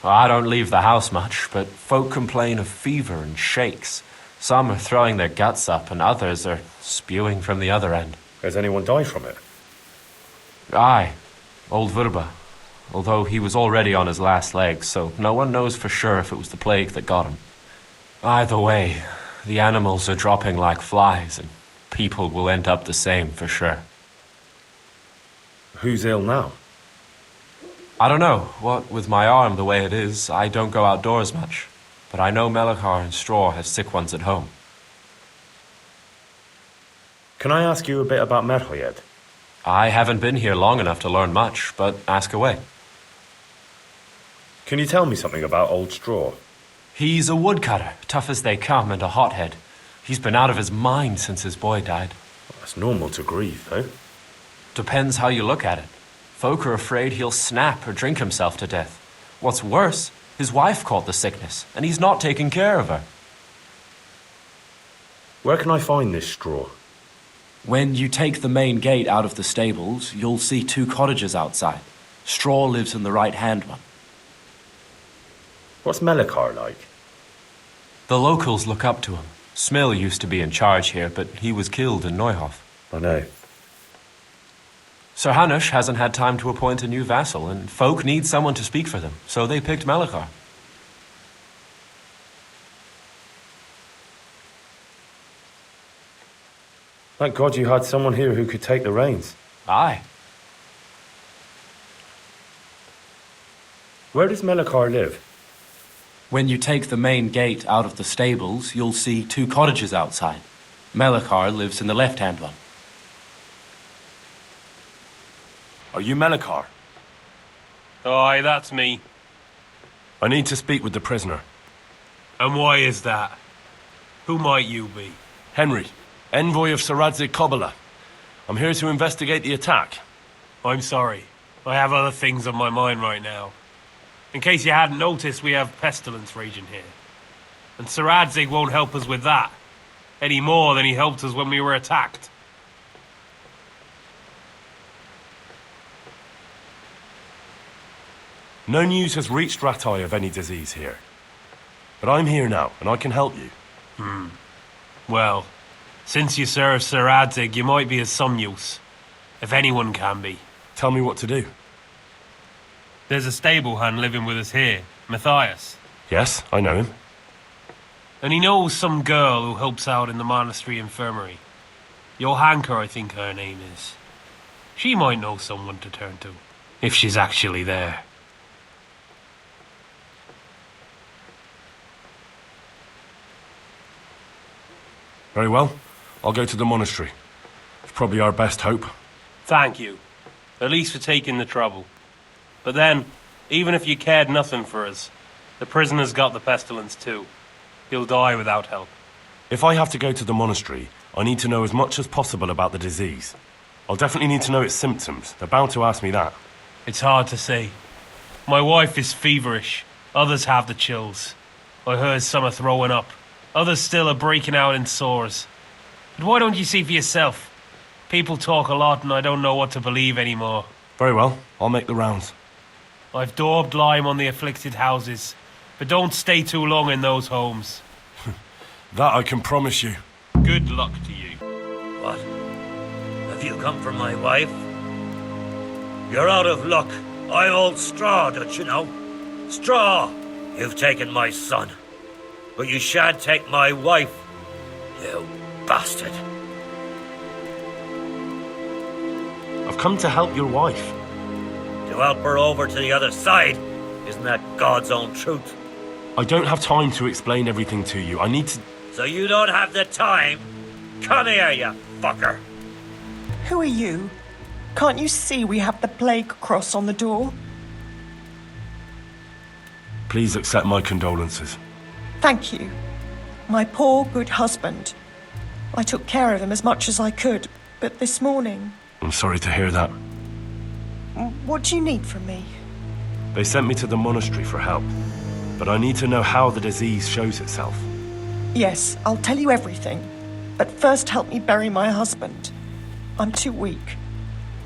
I don't leave the house much, but folk complain of fever and shakes. Some are throwing their guts up, and others are spewing from the other end. Has anyone died from it? Aye, old Verba. Although he was already on his last legs, so no one knows for sure if it was the plague that got him. Either way, the animals are dropping like flies, and people will end up the same for sure. Who's ill now? I don't know. What with my arm the way it is, I don't go outdoors much. But I know Melichar and Straw have sick ones at home. Can I ask you a bit about Merhojed? I haven't been here long enough to learn much, but ask away. Can you tell me something about old Straw? He's a woodcutter, tough as they come, and a hothead. He's been out of his mind since his boy died. Well, that's normal to grieve, though. Depends how you look at it. Folk are afraid he'll snap or drink himself to death. What's worse, his wife caught the sickness, and he's not taking care of her. Where can I find this Straw? When you take the main gate out of the stables, you'll see 2 cottages outside. Straw lives in the right-hand one. What's Melichar like? The locals look up to him. Smill used to be in charge here, but he was killed in Neuhof. I know. Sir Hanush hasn't had time to appoint a new vassal, and folk need someone to speak for them, so they picked Melichar. Thank God you had someone here who could take the reins. Aye. Where does Melichar live? When you take the main gate out of the stables, you'll see 2 cottages outside. Melichar lives in the left-hand one. Are you Melichar? Aye, that's me. I need to speak with the prisoner. And why is that? Who might you be? Henry, envoy of Sir Radzig Kobyla. I'm here to investigate the attack. I'm sorry. I have other things on my mind right now. In case you hadn't noticed, we have pestilence raging here. And Sir Radzig won't help us with that. Any more than he helped us when we were attacked. No news has reached Ratai of any disease here. But I'm here now, and I can help you. Well, since you serve Sir Radzig, you might be of some use. If anyone can be. Tell me what to do. There's a stable hand living with us here, Matthias. Yes, I know him. And he knows some girl who helps out in the monastery infirmary. Johanka, I think her name is. She might know someone to turn to, if she's actually there. Very well. I'll go to the monastery. It's probably our best hope. Thank you. At least for taking the trouble. But then, even if you cared nothing for us, the prisoner's got the pestilence too. He'll die without help. If I have to go to the monastery, I need to know as much as possible about the disease. I'll definitely need to know its symptoms. They're bound to ask me that. It's hard to say. My wife is feverish. Others have the chills. I heard some are throwing up. Others still are breaking out in sores. But why don't you see for yourself? People talk a lot and I don't know what to believe anymore. Very well. I'll make the rounds. I've daubed lime on the afflicted houses, but don't stay too long in those homes. That I can promise you. Good luck to you. What? Have you come for my wife? You're out of luck. I hold straw, don't you know? Straw! You've taken my son. But you shan't take my wife, you bastard. I've come to help your wife. To help her over to the other side? Isn't that God's own truth? I don't have time to explain everything to you. I need to... So you don't have the time? Come here, you fucker. Who are you? Can't you see we have the plague cross on the door? Please accept my condolences. Thank you. My poor, good husband. I took care of him as much as I could, but this morning... I'm sorry to hear that. What do you need from me? They sent me to the monastery for help, but I need to know how the disease shows itself. Yes, I'll tell you everything. But first help me bury my husband. I'm too weak.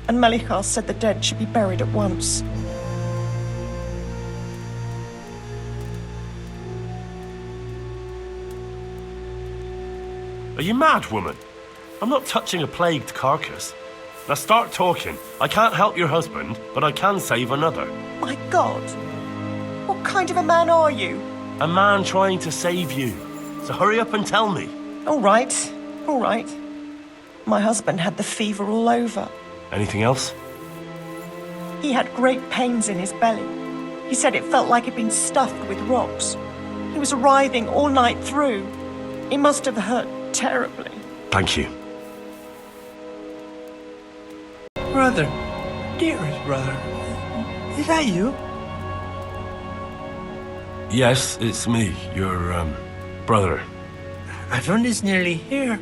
And Melichar said the dead should be buried at once. Are you mad, woman? I'm not touching a plagued carcass. Now start talking. I can't help your husband, but I can save another. My God! What kind of a man are you? A man trying to save you. So hurry up and tell me. All right. My husband had the fever all over. Anything else? He had great pains in his belly. He said it felt like it'd been stuffed with rocks. He was writhing all night through. He must have hurt terribly. Thank you. Brother, dearest brother, is that you? Yes, it's me, your, brother. My friend is nearly here.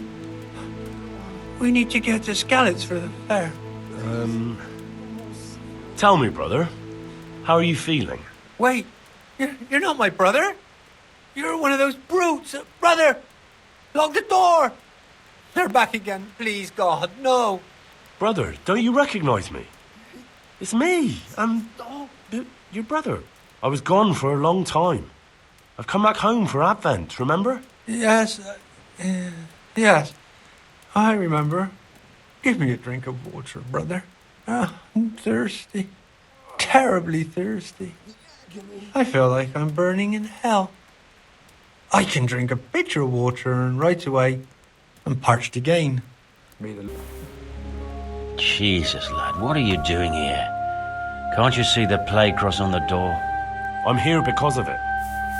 We need to get the scallops for the fair. Tell me, brother, how are you feeling? Wait, you're not my brother. You're one of those brutes. Brother, lock the door. They're back again. Please, God, no. Brother, don't you recognize me? It's me. Your brother. I was gone for a long time. I've come back home for Advent, remember? Yes, yes. I remember. Give me a drink of water, brother. I'm thirsty. Terribly thirsty. I feel like I'm burning in hell. I can drink a pitcher of water and right away I'm parched again. Jesus, lad, what are you doing here? Can't you see the plague cross on the door? I'm here because of it.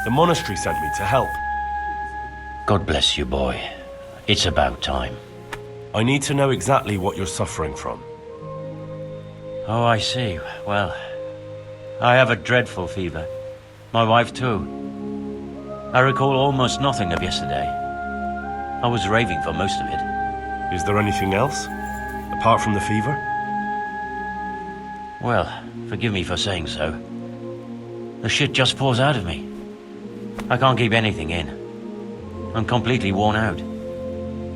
The monastery sent me to help. God bless you, boy. It's about time. I need to know exactly what you're suffering from. Oh, I see. Well, I have a dreadful fever. My wife, too. I recall almost nothing of yesterday. I was raving for most of it. Is there anything else? Apart from the fever? Well, forgive me for saying so. The shit just pours out of me. I can't keep anything in. I'm completely worn out.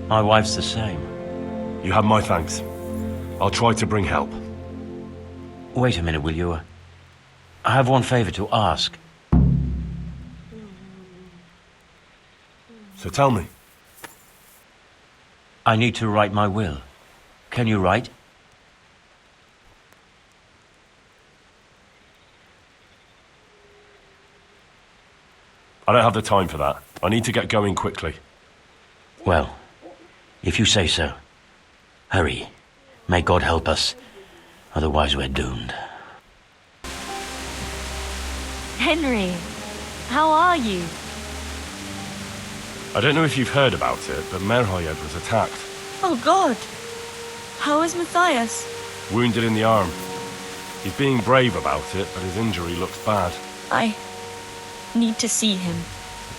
My wife's the same. You have my thanks. I'll try to bring help. Wait a minute, will you? I have one favor to ask. So tell me. I need to write my will. Can you write? I don't have the time for that. I need to get going quickly. Well, if you say so. Hurry. May God help us. Otherwise we're doomed. Henry, how are you? I don't know if you've heard about it, but Merhojed was attacked. Oh God! How is Matthias? Wounded in the arm. He's being brave about it, but his injury looks bad. I need to see him.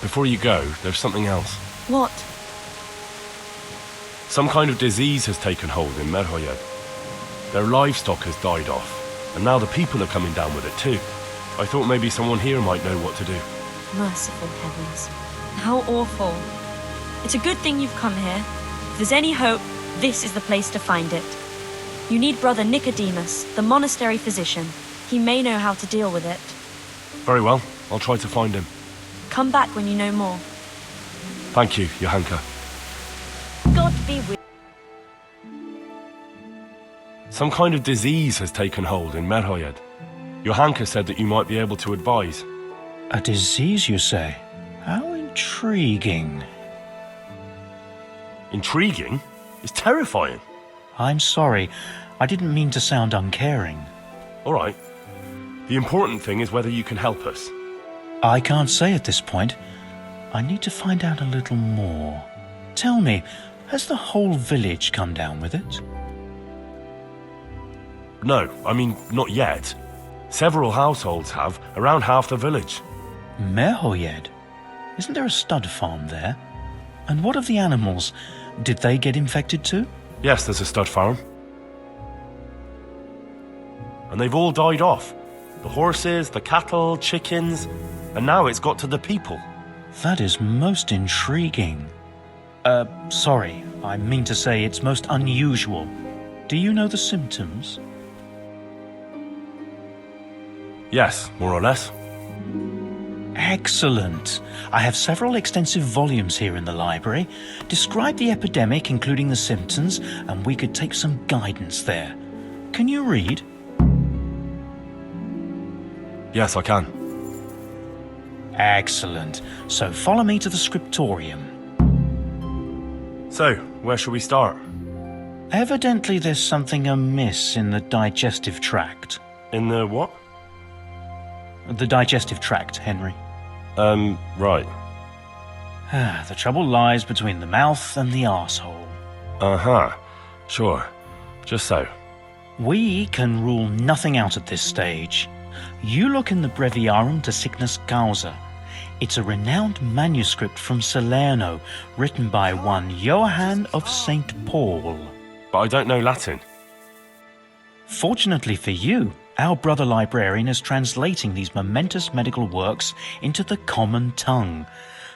Before you go, there's something else. What? Some kind of disease has taken hold in Merhojed. Their livestock has died off, and now the people are coming down with it too. I thought maybe someone here might know what to do. Merciful heavens. How awful. It's a good thing you've come here. If there's any hope, this is the place to find it. You need Brother Nicodemus, the monastery physician. He may know how to deal with it. Very well. I'll try to find him. Come back when you know more. Thank you, Johanka. God be with you. Some kind of disease has taken hold in Merhojed. Johanka said that you might be able to advise. A disease, you say? How intriguing. Intriguing? It's terrifying. I'm sorry. I didn't mean to sound uncaring. All right. The important thing is whether you can help us. I can't say at this point. I need to find out a little more. Tell me, has the whole village come down with it? No, I mean, not yet. Several households have, around half the village. Merhojed? Isn't there a stud farm there? And what of the animals? Did they get infected too? Yes, there's a stud farm. And they've all died off. The horses, the cattle, chickens, and now it's got to the people. That is most intriguing. Sorry, I mean to say it's most unusual. Do you know the symptoms? Yes, more or less. Excellent. I have several extensive volumes here in the library. Describe the epidemic, including the symptoms, and we could take some guidance there. Can you read? Yes, I can. Excellent. So follow me to the scriptorium. So, where shall we start? Evidently there's something amiss in the digestive tract. In the what? The digestive tract, Henry. Right. The trouble lies between the mouth and the arsehole. Uh-huh. Sure. Just so. We can rule nothing out at this stage. You look in the Breviarum de Sickness Causa. It's a renowned manuscript from Salerno, written by one Johann of St. Paul. But I don't know Latin. Fortunately for you, our brother librarian is translating these momentous medical works into the common tongue,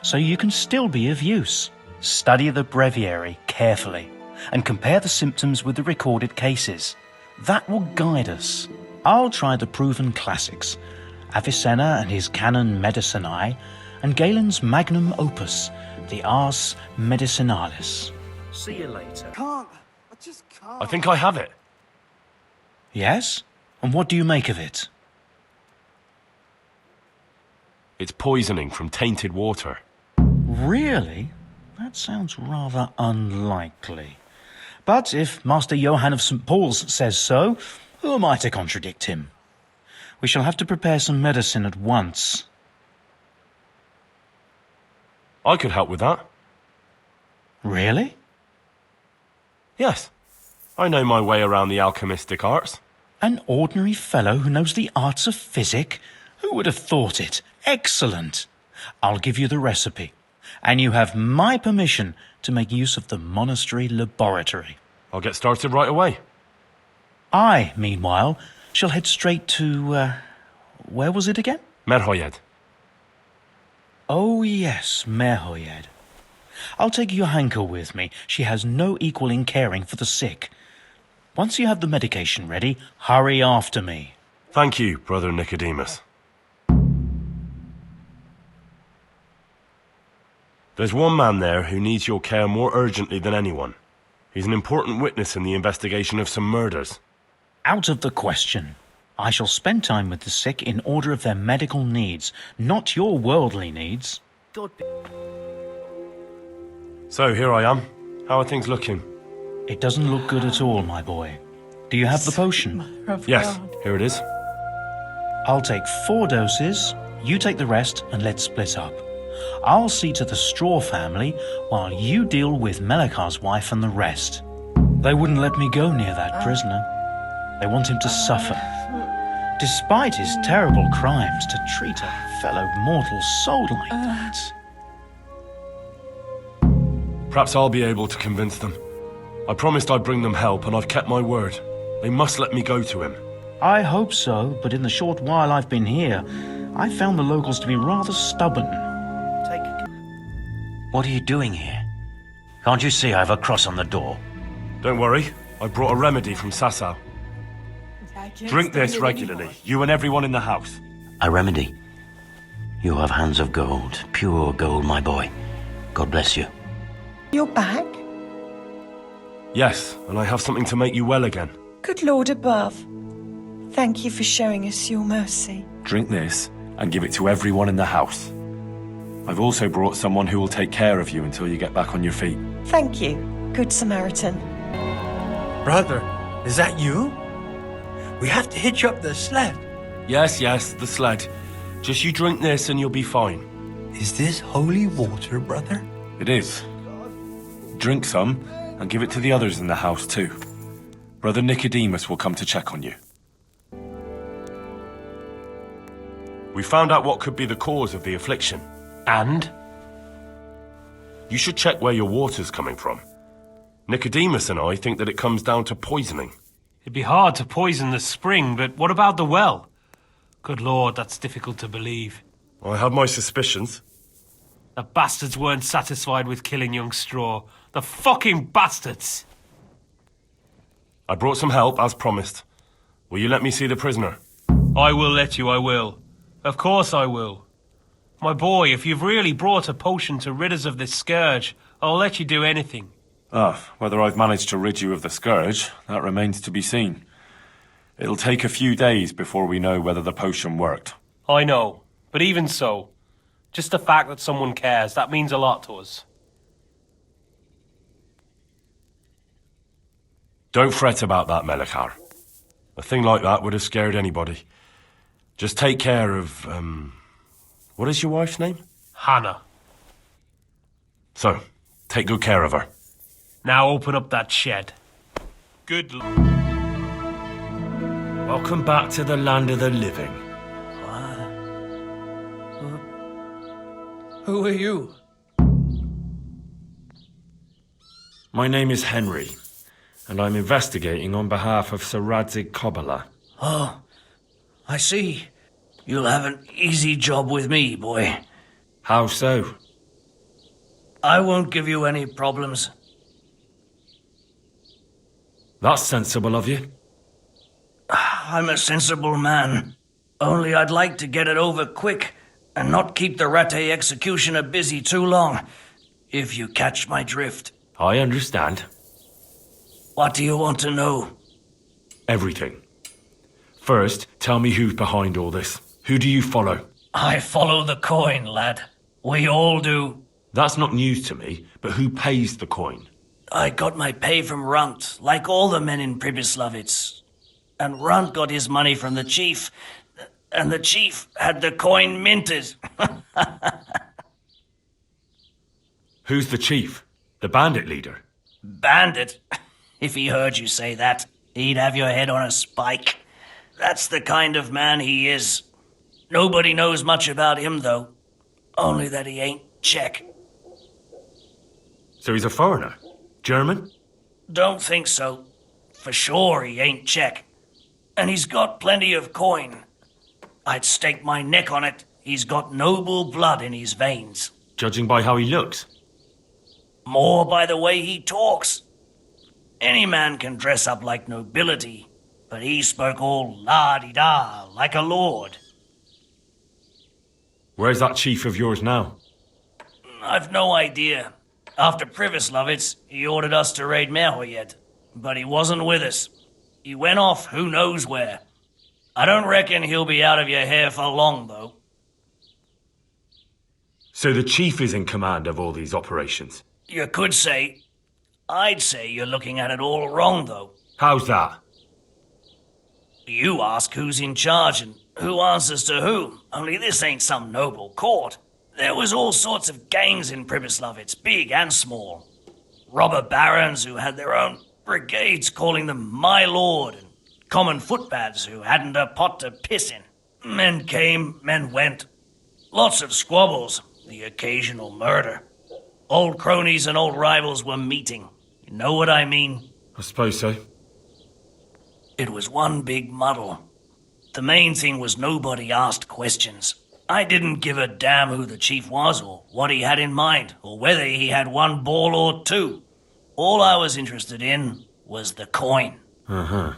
so you can still be of use. Study the breviary carefully and compare the symptoms with the recorded cases. That will guide us. I'll try the proven classics, Avicenna and his Canon Medicinae, and Galen's magnum opus, the Ars Medicinalis. See you later. I think I have it. Yes? And what do you make of it? It's poisoning from tainted water. Really? That sounds rather unlikely. But if Master Johann of St. Paul's says so, who am I to contradict him? We shall have to prepare some medicine at once. I could help with that. Really? Yes. I know my way around the alchemistic arts. An ordinary fellow who knows the arts of physic? Who would have thought it? Excellent. I'll give you the recipe. And you have my permission to make use of the monastery laboratory. I'll get started right away. I, meanwhile, shall head straight to, where was it again? Merhojed. Oh, yes, Merhojed. I'll take Johanka with me. She has no equal in caring for the sick. Once you have the medication ready, hurry after me. Thank you, Brother Nicodemus. There's one man there who needs your care more urgently than anyone. He's an important witness in the investigation of some murders. Out of the question. I shall spend time with the sick in order of their medical needs, not your worldly needs. So, here I am. How are things looking? It doesn't look good at all, my boy. Do you have the potion? Yes, here it is. I'll take 4 doses, you take the rest, and let's split up. I'll see to the Straw family, while you deal with Melichar's wife and the rest. They wouldn't let me go near that prisoner. They want him to suffer. Despite his terrible crimes, to treat a fellow mortal soul like that. Perhaps I'll be able to convince them. I promised I'd bring them help, and I've kept my word. They must let me go to him. I hope so, but in the short while I've been here, I've found the locals to be rather stubborn. What are you doing here? Can't you see I have a cross on the door? Don't worry, I brought a remedy from Sasau. Drink this regularly, you and everyone in the house. A remedy? You have hands of gold, pure gold, my boy. God bless you. You're back? Yes, and I have something to make you well again. Good Lord above. Thank you for showing us your mercy. Drink this and give it to everyone in the house. I've also brought someone who will take care of you until you get back on your feet. Thank you, Good Samaritan. Brother, is that you? We have to hitch up the sled. Yes, the sled. Just you drink this and you'll be fine. Is this holy water, brother? It is. Drink some and give it to the others in the house too. Brother Nicodemus will come to check on you. We found out what could be the cause of the affliction. And? You should check where your water's coming from. Nicodemus and I think that it comes down to poisoning. It'd be hard to poison the spring, but what about the well? Good Lord, that's difficult to believe. I have my suspicions. The bastards weren't satisfied with killing young Straw. The fucking bastards! I brought some help, as promised. Will you let me see the prisoner? I will let you, I will. Of course I will. My boy, if you've really brought a potion to rid us of this scourge, I'll let you do anything. Whether I've managed to rid you of the scourge, that remains to be seen. It'll take a few days before we know whether the potion worked. I know, but even so, just the fact that someone cares, that means a lot to us. Don't fret about that, Melichar. A thing like that would have scared anybody. Just take care of, what is your wife's name? Hannah. So, take good care of her. Now open up that shed. Good Welcome back to the land of the living. Who are you? My name is Henry, and I'm investigating on behalf of Sir Radzig Kobala. Oh, I see. You'll have an easy job with me, boy. How so? I won't give you any problems. That's sensible of you. I'm a sensible man. Only I'd like to get it over quick and not keep the Ratte executioner busy too long, if you catch my drift. I understand. What do you want to know? Everything. First, tell me who's behind all this. Who do you follow? I follow the coin, lad. We all do. That's not news to me, but who pays the coin? I got my pay from Runt, like all the men in Pribyslavitz. And Runt got his money from the chief, and the chief had the coin minted. Who's the chief? The bandit leader? Bandit? If he heard you say that, he'd have your head on a spike. That's the kind of man he is. Nobody knows much about him, though. Only that he ain't Czech. So he's a foreigner? German? Don't think so. For sure he ain't Czech. And he's got plenty of coin. I'd stake my neck on it. He's got noble blood in his veins. Judging by how he looks? More by the way he talks. Any man can dress up like nobility, but he spoke all la-di-da, like a lord. Where's that chief of yours now? I've no idea. After Pribyslavitz, he ordered us to raid Merhojed, but he wasn't with us. He went off who knows where. I don't reckon he'll be out of your hair for long, though. So the chief is in command of all these operations? You could say. I'd say you're looking at it all wrong, though. How's that? You ask who's in charge and who answers to whom, only this ain't some noble court. There was all sorts of gangs in Pribyslavitz, big and small. Robber barons who had their own brigades calling them my lord, and common footpads who hadn't a pot to piss in. Men came, men went. Lots of squabbles, the occasional murder. Old cronies and old rivals were meeting. You know what I mean? I suppose so. It was one big muddle. The main thing was nobody asked questions. I didn't give a damn who the chief was, or what he had in mind, or whether he had one ball or two. All I was interested in was the coin. Uh-huh.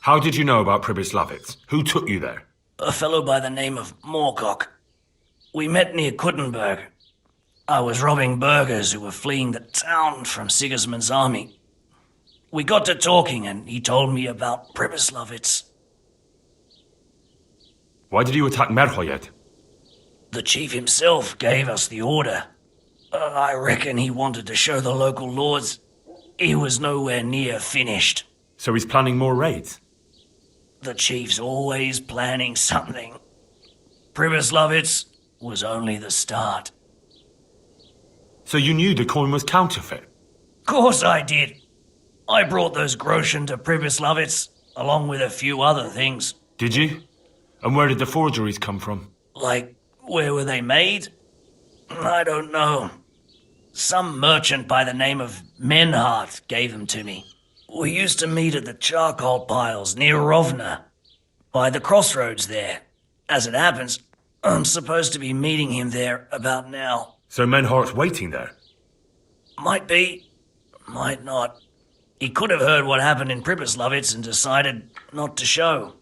How did you know about Pribyslavitz? Who took you there? A fellow by the name of Moorcock. We met near Kuttenberg. I was robbing burghers who were fleeing the town from Sigismund's army. We got to talking and he told me about Pribyslavitz. Why did you attack Merhojed? The chief himself gave us the order. I reckon he wanted to show the local lords he was nowhere near finished. So he's planning more raids? The chief's always planning something. Pribyslavitz was only the start. So you knew the coin was counterfeit? Course I did. I brought those groschen to Pribyslavitz, along with a few other things. Did you? And where did the forgeries come from? Like, where were they made? I don't know. Some merchant by the name of Menhart gave them to me. We used to meet at the charcoal piles near Rovna, by the crossroads there. As it happens, I'm supposed to be meeting him there about now. So Menhart's waiting there? Might be, might not. He could have heard what happened in Pribyslavitz and decided not to show.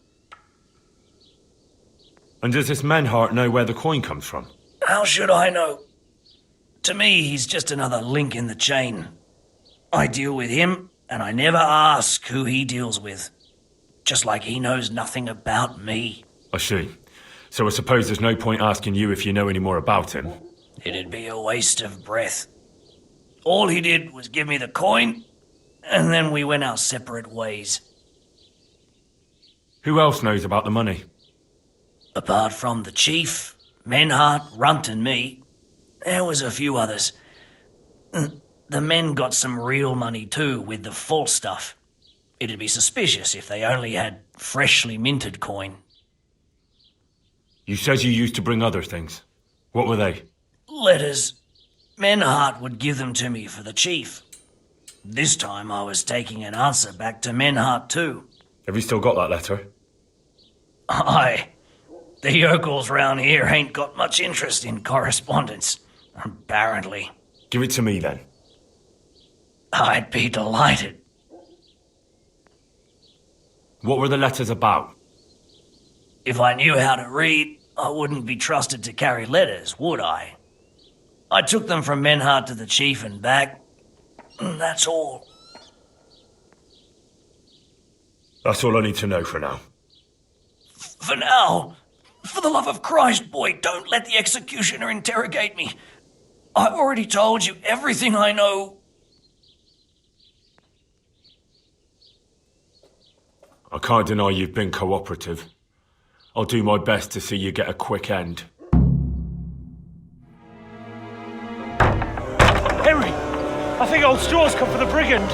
And does this Menhart know where the coin comes from? How should I know? To me, he's just another link in the chain. I deal with him, and I never ask who he deals with. Just like he knows nothing about me. I see. So I suppose there's no point asking you if you know any more about him. It'd be a waste of breath. All he did was give me the coin, and then we went our separate ways. Who else knows about the money? Apart from the chief, Menhart, Runt and me, there was a few others. The men got some real money too, with the false stuff. It'd be suspicious if they only had freshly minted coin. You said you used to bring other things. What were they? Letters. Menhart would give them to me for the chief. This time I was taking an answer back to Menhart too. Have you still got that letter? Aye. The yokels round here ain't got much interest in correspondence, apparently. Give it to me then. I'd be delighted. What were the letters about? If I knew how to read, I wouldn't be trusted to carry letters, would I? I took them from Menhart to the chief and back. That's all. That's all I need to know for now. For now? For the love of Christ, boy, don't let the executioner interrogate me. I've already told you everything I know. I can't deny you've been cooperative. I'll do my best to see you get a quick end. Henry! I think old Straw's come for the brigand.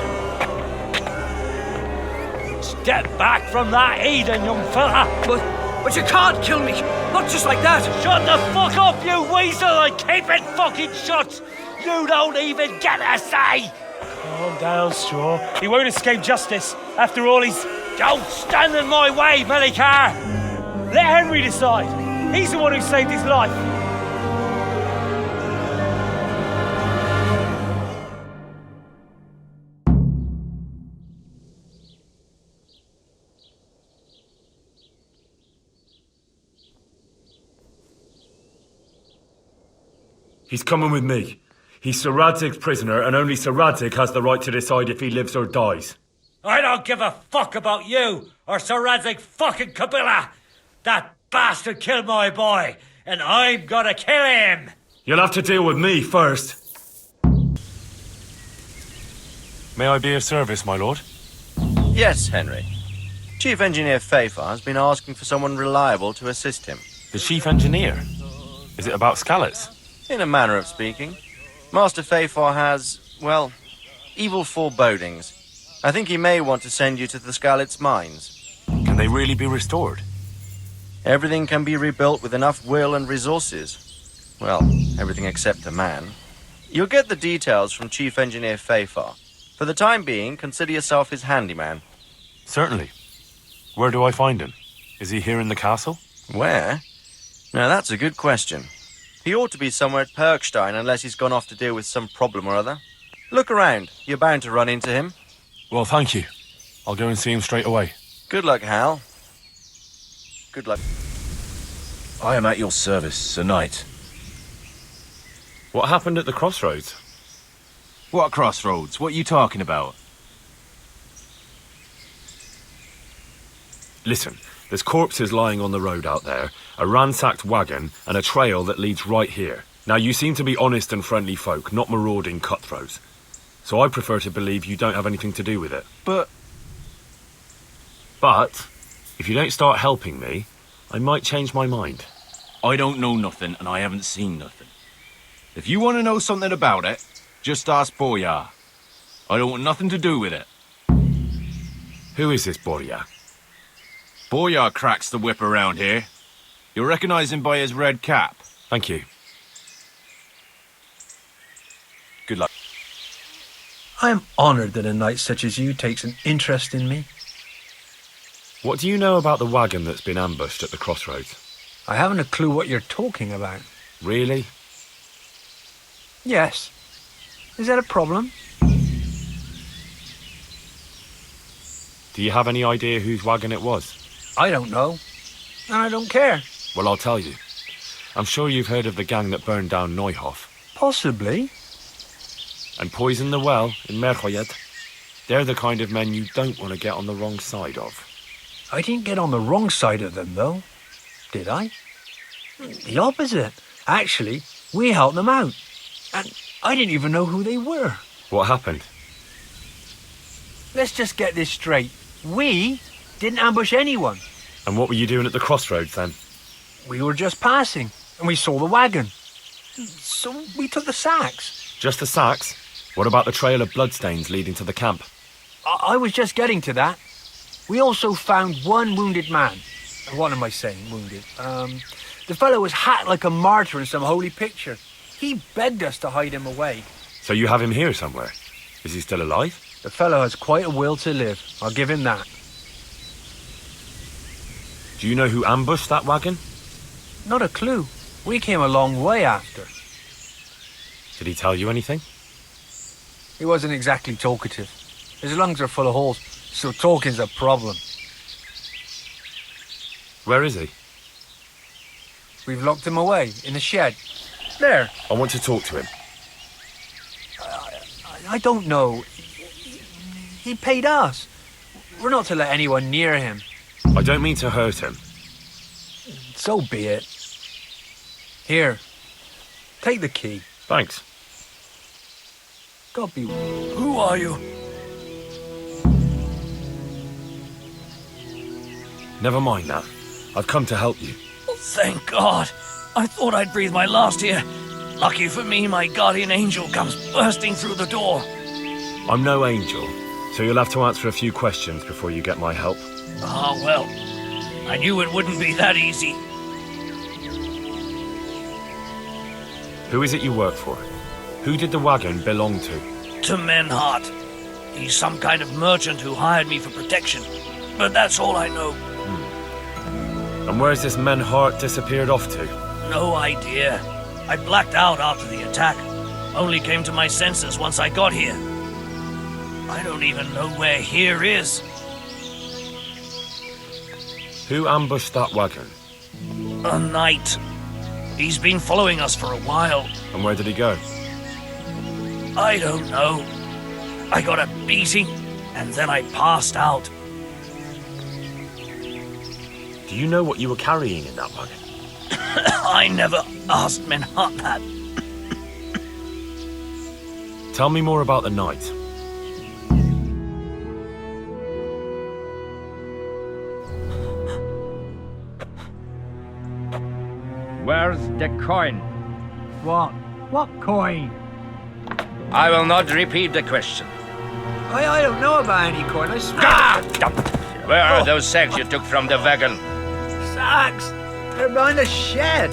Step back from that heathen, young fella. But you can't kill me. Not just like that. Shut the fuck up, you weasel, and keep it fucking shut. You don't even get a say. Calm down, Straw. He won't escape justice. After all, he's... Don't stand in my way, Melichar. Let Henry decide. He's the one who saved his life. He's coming with me. He's Sir Radzig's prisoner, and only Sir Radzig has the right to decide if he lives or dies. I don't give a fuck about you or Sir Radzig fucking Kabila. That bastard killed my boy, and I'm gonna kill him. You'll have to deal with me first. May I be of service, my lord? Yes, Henry. Chief Engineer Feyfar has been asking for someone reliable to assist him. The chief engineer? Is it about Skalitz? In a manner of speaking. Master Feyfar has, well, evil forebodings. I think he may want to send you to the Skalitz mines. Can they really be restored? Everything can be rebuilt with enough will and resources. Well, everything except a man. You'll get the details from Chief Engineer Feyfar. For the time being, consider yourself his handyman. Certainly. Where do I find him? Is he here in the castle? Where? Now that's a good question. He ought to be somewhere at Perkstein unless he's gone off to deal with some problem or other. Look around. You're bound to run into him. Well, thank you. I'll go and see him straight away. Good luck, Hal. Good luck. I am at your service, Sir Knight. What happened at the crossroads? What crossroads? What are you talking about? Listen, there's corpses lying on the road out there, a ransacked wagon, and a trail that leads right here. Now, you seem to be honest and friendly folk, not marauding cutthroats. So I prefer to believe you don't have anything to do with it. But, if you don't start helping me, I might change my mind. I don't know nothing, and I haven't seen nothing. If you want to know something about it, just ask Borya. I don't want nothing to do with it. Who is this Borya? Borya cracks the whip around here. You'll recognize him by his red cap. Thank you. Good luck. I am honored that a knight such as you takes an interest in me. What do you know about the wagon that's been ambushed at the crossroads? I haven't a clue what you're talking about. Really? Yes. Is that a problem? Do you have any idea whose wagon it was? I don't know. And I don't care. Well, I'll tell you. I'm sure you've heard of the gang that burned down Neuhof. Possibly. And poisoned the well in Merhojed. They're the kind of men you don't want to get on the wrong side of. I didn't get on the wrong side of them, though. Did I? The opposite. Actually, we helped them out. And I didn't even know who they were. What happened? Let's just get this straight. We didn't ambush anyone. And what were you doing at the crossroads then? We were just passing, and we saw the wagon. So we took the sacks. Just the sacks? What about the trail of bloodstains leading to the camp? I was just getting to that. We also found one wounded man. What am I saying, wounded? The fellow was hacked like a martyr in some holy picture. He begged us to hide him away. So you have him here somewhere? Is he still alive? The fellow has quite a will to live. I'll give him that. Do you know who ambushed that wagon? Not a clue. We came a long way after. Did he tell you anything? He wasn't exactly talkative. His lungs are full of holes, so talking's a problem. Where is he? We've locked him away, in the shed. There. I want to talk to him. I don't know. He paid us. We're not to let anyone near him. I don't mean to hurt him. So be it. Here. Take the key. Thanks. God be... Who are you? Never mind that. I've come to help you. Thank God. I thought I'd breathe my last here. Lucky for me, my guardian angel comes bursting through the door. I'm no angel, so you'll have to answer a few questions before you get my help. Ah, well, I knew it wouldn't be that easy. Who is it you work for? Who did the wagon belong to? To Menhart. He's some kind of merchant who hired me for protection. But that's all I know. And where's this Menhart disappeared off to? No idea. I blacked out after the attack. Only came to my senses once I got here. I don't even know where here is. Who ambushed that wagon? A knight. He's been following us for a while. And where did he go? I don't know. I got a beating, and then I passed out. Do you know what you were carrying in that wagon? I never asked Menhart that. Tell me more about the knight. Where's the coin? What? What coin? I will not repeat the question. I don't know about any coin, I swear. Where are those sacks you took from the wagon? Sacks! They're behind the shed.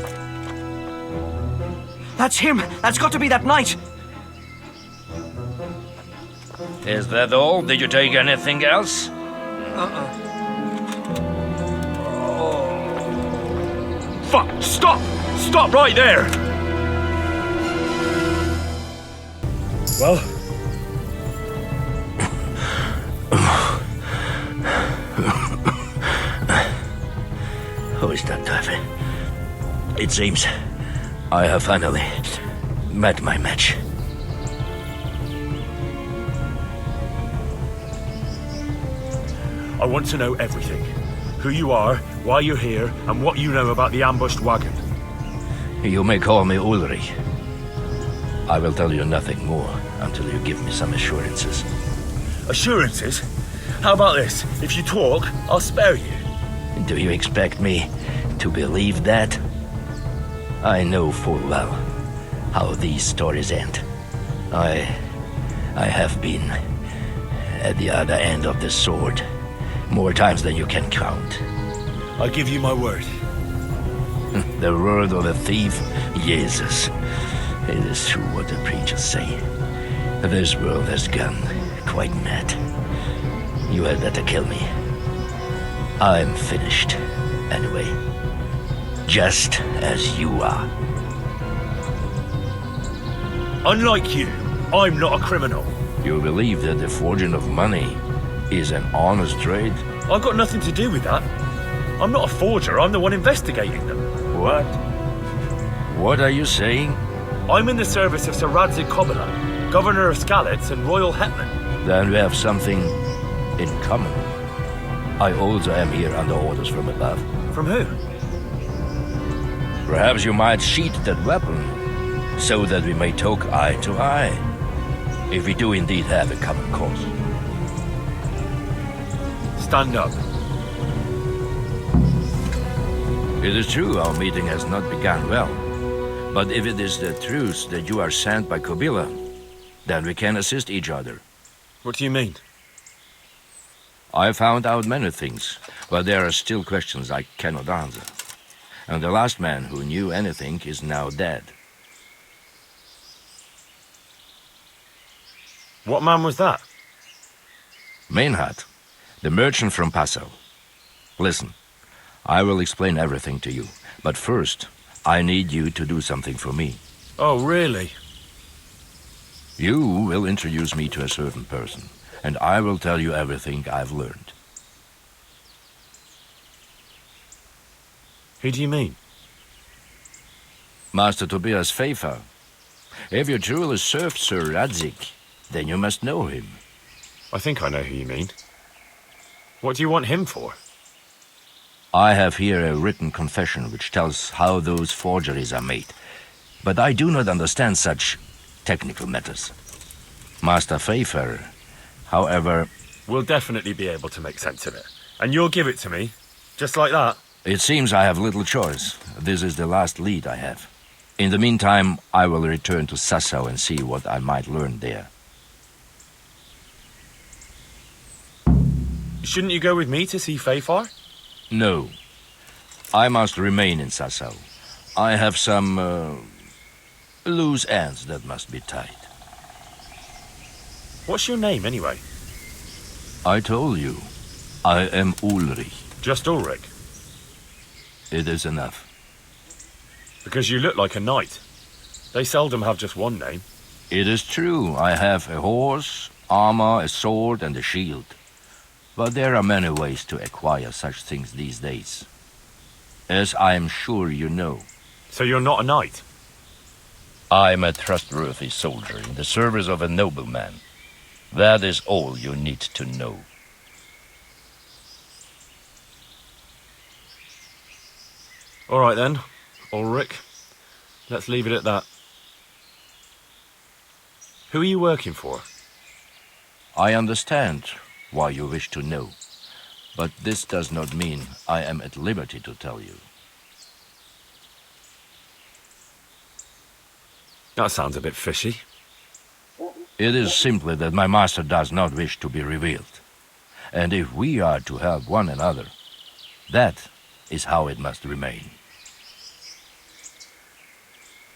That's him! That's got to be that knight! Is that all? Did you take anything else? Fuck! Stop! Stop right there! Well? Who is that, Davy? It seems I have finally met my match. I want to know everything. Who you are, why you're here, and what you know about the ambushed wagon. You may call me Ulrich. I will tell you nothing more until you give me some assurances. Assurances? How about this? If you talk, I'll spare you. Do you expect me to believe that? I know full well how these stories end. I have been at the other end of the sword more times than you can count. I give you my word. The word of a thief? Jesus. It is true what the preachers say. This world has gone quite mad. You had better kill me. I'm finished, anyway. Just as you are. Unlike you, I'm not a criminal. You believe that the forging of money is an honest trade? I've got nothing to do with that. I'm not a forger, I'm the one investigating them. What? What are you saying? I'm in the service of Sir Radzig, Governor of Skalitz and Royal Hetman. Then we have something in common. I also am here under orders from above. From who? Perhaps you might sheath that weapon, so that we may talk eye to eye, if we do indeed have a common cause. Stand up. It is true our meeting has not begun well, but if it is the truth that you are sent by Kobila, then we can assist each other. What do you mean? I found out many things, but there are still questions I cannot answer. And the last man who knew anything is now dead. What man was that? Menhart, the merchant from Passau. Listen, I will explain everything to you, but first, I need you to do something for me. Oh, really? You will introduce me to a certain person, and I will tell you everything I've learned. Who do you mean? Master Tobias Feyfar. If you truly served Sir Radzig, then you must know him. I think I know who you mean. What do you want him for? I have here a written confession which tells how those forgeries are made, but I do not understand such technical matters. Master Feyfar, however... We'll definitely be able to make sense of it. And you'll give it to me, just like that? It seems I have little choice. This is the last lead I have. In the meantime, I will return to Sassau and see what I might learn there. Shouldn't you go with me to see Feyfar? No. I must remain in Sassau. I have some, loose ends that must be tied. What's your name, anyway? I told you. I am Ulrich. Just Ulrich? It is enough. Because you look like a knight. They seldom have just one name. It is true. I have a horse, armor, a sword, and a shield. But there are many ways to acquire such things these days. As I am sure you know. So you're not a knight? I am a trustworthy soldier in the service of a nobleman. That is all you need to know. All right then, Ulrich. Let's leave it at that. Who are you working for? I understand why you wish to know, but this does not mean I am at liberty to tell you. That sounds a bit fishy. It is simply that my master does not wish to be revealed. And if we are to help one another, that is how it must remain.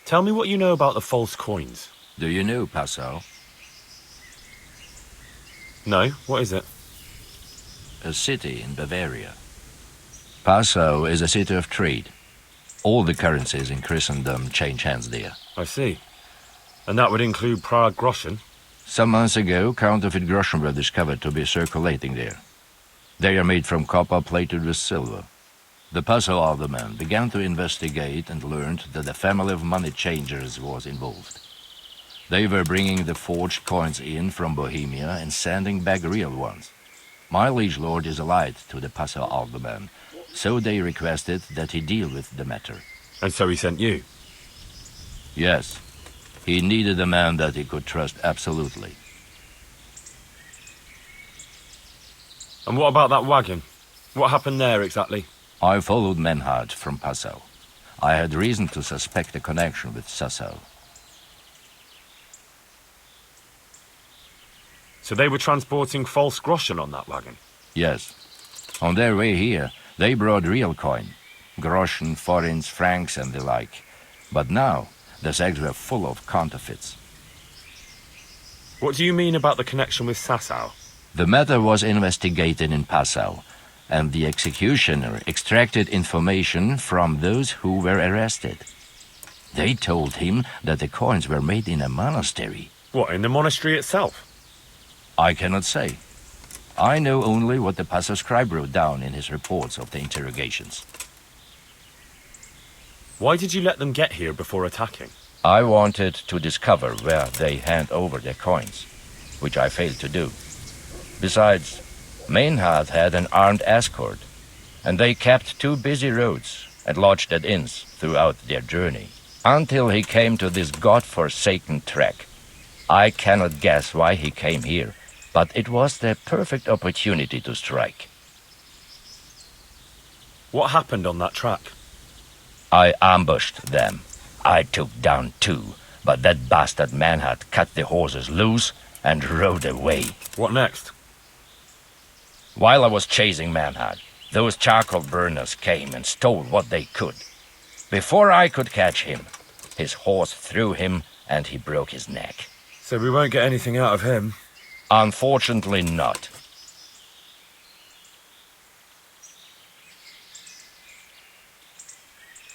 Tell me what you know about the false coins. Do you know Passau? No, what is it? A city in Bavaria. Passau is a city of trade. All the currencies in Christendom change hands there. I see. And that would include Prague groschen? Some months ago, counterfeit groschen were discovered to be circulating there. They are made from copper plated with silver. The Passau alderman began to investigate and learned that a family of money changers was involved. They were bringing the forged coins in from Bohemia and sending back real ones. My liege lord is allied to the Passau alderman, so they requested that he deal with the matter. And so he sent you? Yes. He needed a man that he could trust absolutely. And what about that wagon? What happened there exactly? I followed Merhojed from Passau. I had reason to suspect a connection with Sassau. So they were transporting false groschen on that wagon? Yes. On their way here, they brought real coin. Groschen, forints, francs and the like. But now, the sacks were full of counterfeits. What do you mean about the connection with Sassau? The matter was investigated in Passau, and the executioner extracted information from those who were arrested. They told him that the coins were made in a monastery. What, in the monastery itself? I cannot say. I know only what the Passau scribe wrote down in his reports of the interrogations. Why did you let them get here before attacking? I wanted to discover where they hand over their coins, which I failed to do. Besides, Merhojed had an armed escort, and they kept two busy roads and lodged at inns throughout their journey, until he came to this god-forsaken track. I cannot guess why he came here, but it was the perfect opportunity to strike. What happened on that track? I ambushed them. I took down two, but that bastard Merhojed cut the horses loose and rode away. What next? While I was chasing Merhojed, those charcoal burners came and stole what they could. Before I could catch him, his horse threw him and he broke his neck. So we won't get anything out of him? Unfortunately not.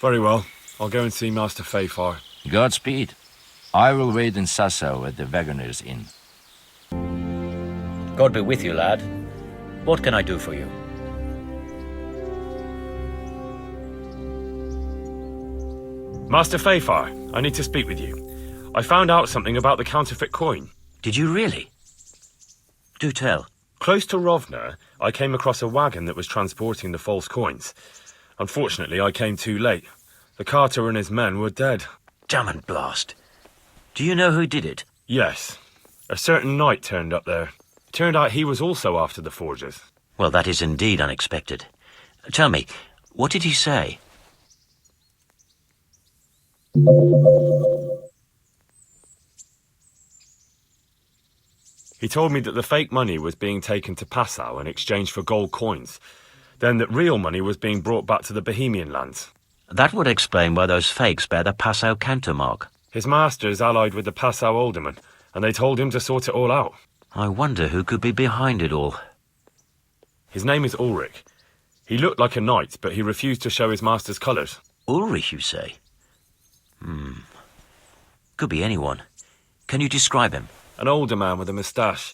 Very well. I'll go and see Master Feyfar. Godspeed. I will wait in Sassau at the Wagoner's Inn. God be with you, lad. What can I do for you? Master Feyfar, I need to speak with you. I found out something about the counterfeit coin. Did you really? Do tell. Close to Rovna, I came across a wagon that was transporting the false coins. Unfortunately, I came too late. The carter and his men were dead. Damn and blast. Do you know who did it? Yes. A certain knight turned up there. Turned out he was also after the forgers. Well, that is indeed unexpected. Tell me, What did he say? He told me that the fake money was being taken to Passau in exchange for gold coins, then that real money was being brought back to the Bohemian lands. That would explain why those fakes bear the Passau countermark. His master's allied with the Passau alderman, and they told him to sort it all out. I wonder who could be behind it all. His name is Ulrich. He looked like a knight, but he refused to show his master's colours. Ulrich, you say? Could be anyone. Can you describe him? An older man with a moustache.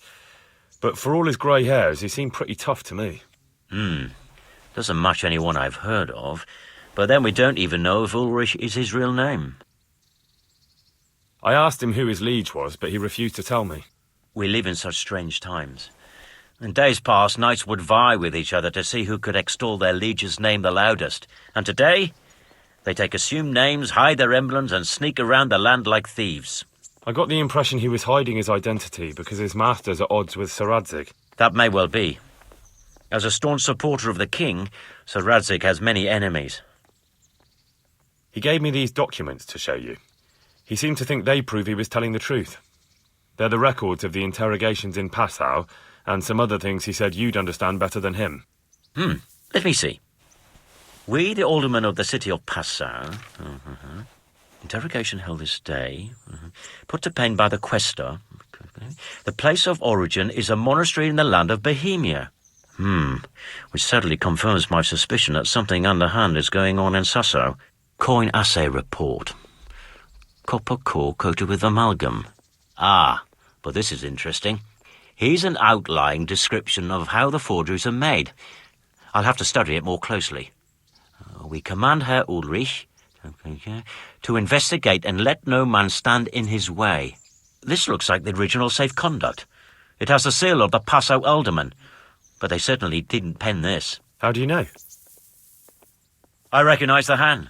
But for all his grey hairs, he seemed pretty tough to me. Doesn't match anyone I've heard of. But then we don't even know if Ulrich is his real name. I asked him who his liege was, but he refused to tell me. We live in such strange times. In days past, knights would vie with each other to see who could extol their liege's name the loudest. And today, they take assumed names, hide their emblems, and sneak around the land like thieves. I got the impression he was hiding his identity because his master's at odds with Sir Radzig. That may well be. As a staunch supporter of the king, Sir Radzig has many enemies. He gave me these documents to show you. He seemed to think they prove he was telling the truth. They're the records of the interrogations in Passau, and some other things he said you'd understand better than him. Let me see. We, the aldermen of the city of Passau... Interrogation held this day. Put to pen by the questor. The place of origin is a monastery in the land of Bohemia. Which certainly confirms my suspicion that something underhand is going on in Sasso. Coin assay report. Copper core coated with amalgam. But this is interesting. Here's an outline description of how the forgeries are made. I'll have to study it more closely. We command Herr Ulrich to investigate and let no man stand in his way. This looks like the original safe conduct. It has the seal of the Passau alderman, but they certainly didn't pen this. How do you know? I recognize the hand.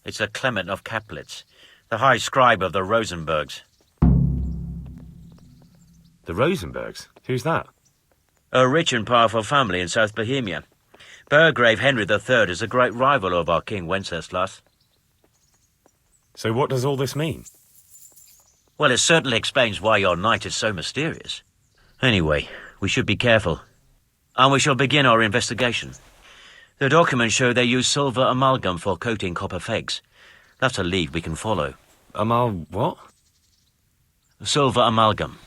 It's a Clement of Kaplitz, the high scribe of the Rosenbergs. The Rosenbergs? Who's that? A rich and powerful family in South Bohemia. Burgrave Henry III is a great rival of our King Wenceslas. So what does all this mean? Well, it certainly explains why your knight is so mysterious. Anyway, we should be careful. And we shall begin our investigation. The documents show they use silver amalgam for coating copper fakes. That's a lead we can follow. What? Silver amalgam.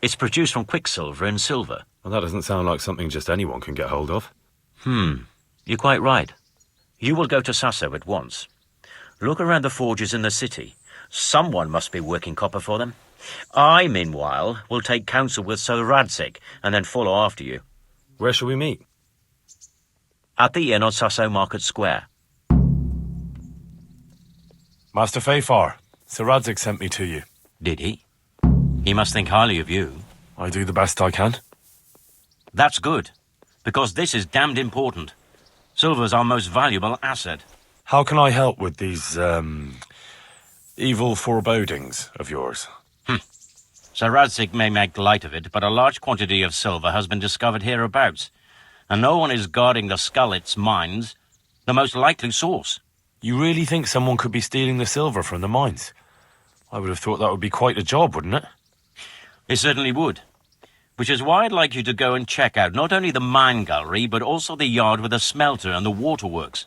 It's produced from quicksilver and silver. Well, that doesn't sound like something just anyone can get hold of. You're quite right. You will go to Sasso at once. Look around the forges in the city. Someone must be working copper for them. I, meanwhile, will take counsel with Sir Radzig and then follow after you. Where shall we meet? At the inn on Sasso Market Square. Master Feyfar, Sir Radzig sent me to you. Did he? He must think highly of you. I do the best I can. That's good, because this is damned important. Silver's our most valuable asset. How can I help with these, evil forebodings of yours? Sir Radzig may make light of it, but a large quantity of silver has been discovered hereabouts, and no one is guarding the Skalitz mines, the most likely source. You really think someone could be stealing the silver from the mines? I would have thought that would be quite a job, wouldn't it? It certainly would. Which is why I'd like you to go and check out not only the mine gallery, but also the yard with the smelter and the waterworks.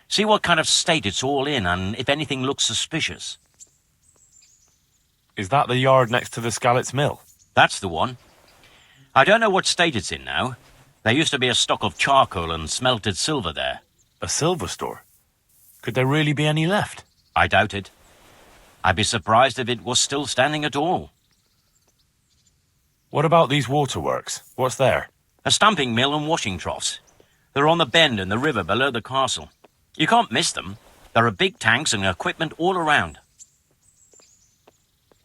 See what kind of state it's all in, and if anything looks suspicious. Is that the yard next to the Skalitz mill? That's the one. I don't know what state it's in now. There used to be a stock of charcoal and smelted silver there. A silver store? Could there really be any left? I doubt it. I'd be surprised if it was still standing at all. What about these waterworks? What's there? A stamping mill and washing troughs. They're on the bend in the river below the castle. You can't miss them. There are big tanks and equipment all around.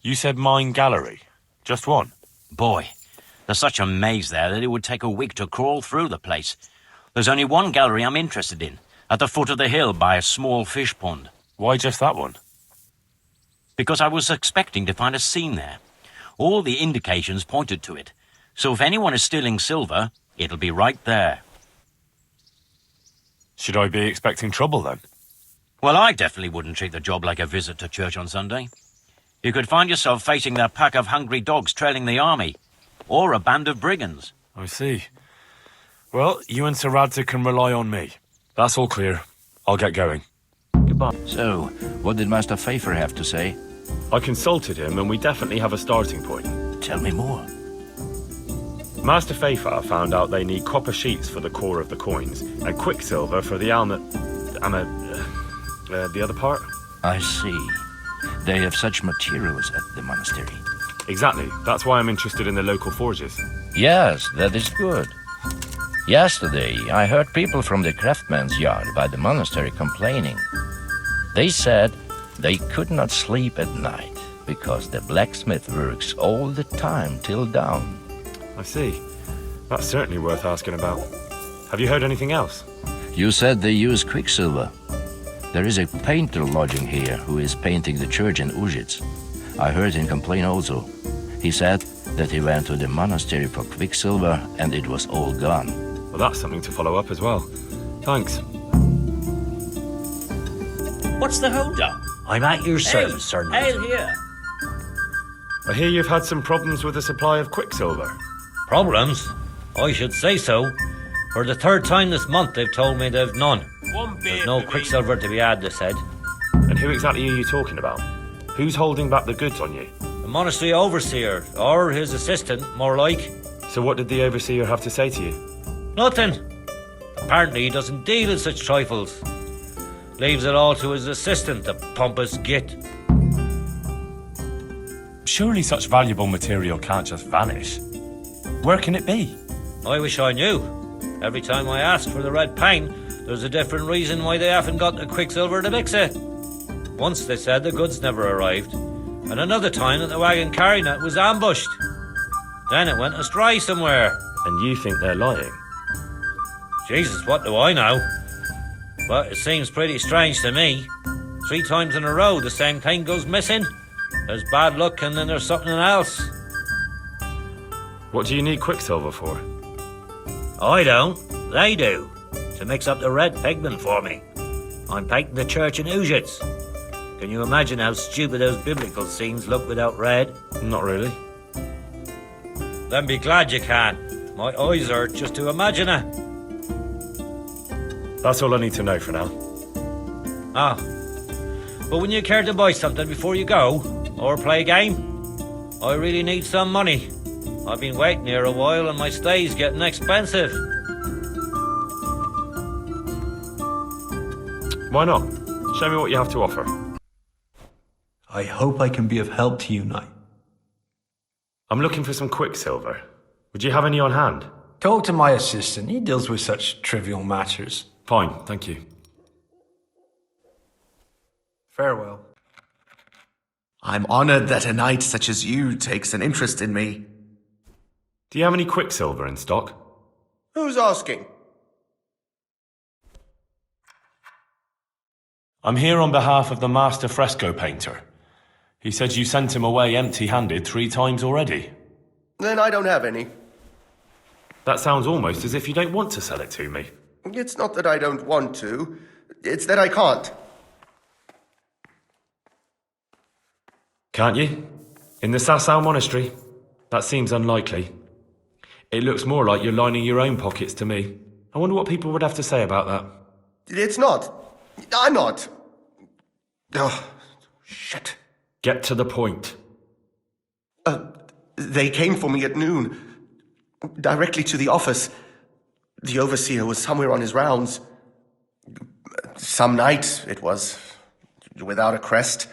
You said mine gallery. Just one? Boy, there's such a maze there that it would take a week to crawl through the place. There's only one gallery I'm interested in, at the foot of the hill by a small fish pond. Why just that one? Because I was expecting to find a scene there. All the indications pointed to it. So if anyone is stealing silver, it'll be right there. Should I be expecting trouble then? Well, I definitely wouldn't treat the job like a visit to church on Sunday. You could find yourself facing a pack of hungry dogs trailing the army, or a band of brigands. I see. Well, you and Sir Radzig can rely on me. That's all clear. I'll get going. Goodbye. So, what did Master Feyfar have to say? I consulted him, and we definitely have a starting point. Tell me more. Master Feyfar found out they need copper sheets for the core of the coins, and quicksilver for the ailment. The other part? I see. They have such materials at the monastery. Exactly. That's why I'm interested in the local forges. Yes, that is good. Yesterday, I heard people from the craftsman's yard by the monastery complaining. They said they could not sleep at night because the blacksmith works all the time till dawn. I see. That's certainly worth asking about. Have you heard anything else? You said they use quicksilver. There is a painter lodging here who is painting the church in Ujits. I heard him complain also. He said that he went to the monastery for quicksilver and it was all gone. Well, that's something to follow up as well. Thanks. What's the hold-up? I'm at your service, Sir Knight. Hail here. I hear you've had some problems with the supply of quicksilver. Problems? I should say so. For the third time this month, they've told me they've none. There's no quicksilver to be had, they said. And who exactly are you talking about? Who's holding back the goods on you? The monastery overseer, or his assistant, more like. So what did the overseer have to say to you? Nothing. Apparently he doesn't deal in such trifles. Leaves it all to his assistant, the pompous git. Surely such valuable material can't just vanish. Where can it be? I wish I knew. Every time I ask for the red paint, there's a different reason why they haven't got the quicksilver to mix it. Once they said the goods never arrived, and another time that the wagon carrying it was ambushed. Then it went astray somewhere. And you think they're lying? Jesus, what do I know? But it seems pretty strange to me. 3 times in a row the same thing goes missing. There's bad luck and then there's something else. What do you need quicksilver for? I don't. They do. To mix up the red pigment for me. I'm painting the church in Ujits. Can you imagine how stupid those biblical scenes look without red? Not really. Then be glad you can. My eyes hurt just to imagine it. That's all I need to know for now. Ah. But wouldn't you care to buy something before you go? Or play a game? I really need some money. I've been waiting here a while and my stay's getting expensive. Why not? Show me what you have to offer. I hope I can be of help to you, Knight. I'm looking for some quicksilver. Would you have any on hand? Talk to my assistant. He deals with such trivial matters. Fine, thank you. Farewell. I'm honored that a knight such as you takes an interest in me. Do you have any quicksilver in stock? Who's asking? I'm here on behalf of the master fresco painter. He said you sent him away empty-handed 3 times already. Then I don't have any. That sounds almost as if you don't want to sell it to me. It's not that I don't want to. It's that I can't. Can't you? In the Sasau monastery? That seems unlikely. It looks more like you're lining your own pockets to me. I wonder what people would have to say about that. It's not. I'm not. Oh, shit. Get to the point. They came for me at noon. Directly to the office. The overseer was somewhere on his rounds. Some knight, it was. Without a crest.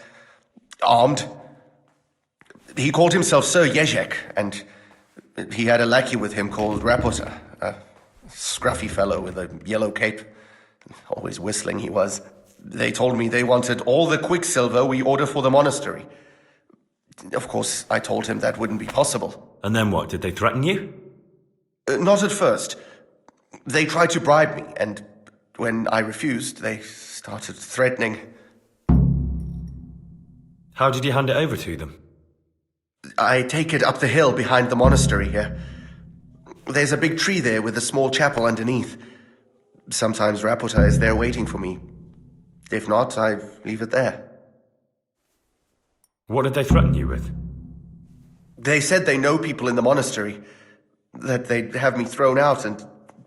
Armed. He called himself Sir Jezhek, and he had a lackey with him called Rapota, a scruffy fellow with a yellow cape. Always whistling he was. They told me they wanted all the quicksilver we order for the monastery. Of course, I told him that wouldn't be possible. And then what? Did they threaten you? Not at first. They tried to bribe me, and when I refused, they started threatening. How did you hand it over to them? I take it up the hill behind the monastery here. There's a big tree there with a small chapel underneath. Sometimes Rapota is there waiting for me. If not, I leave it there. What did they threaten you with? They said they know people in the monastery, that they'd have me thrown out and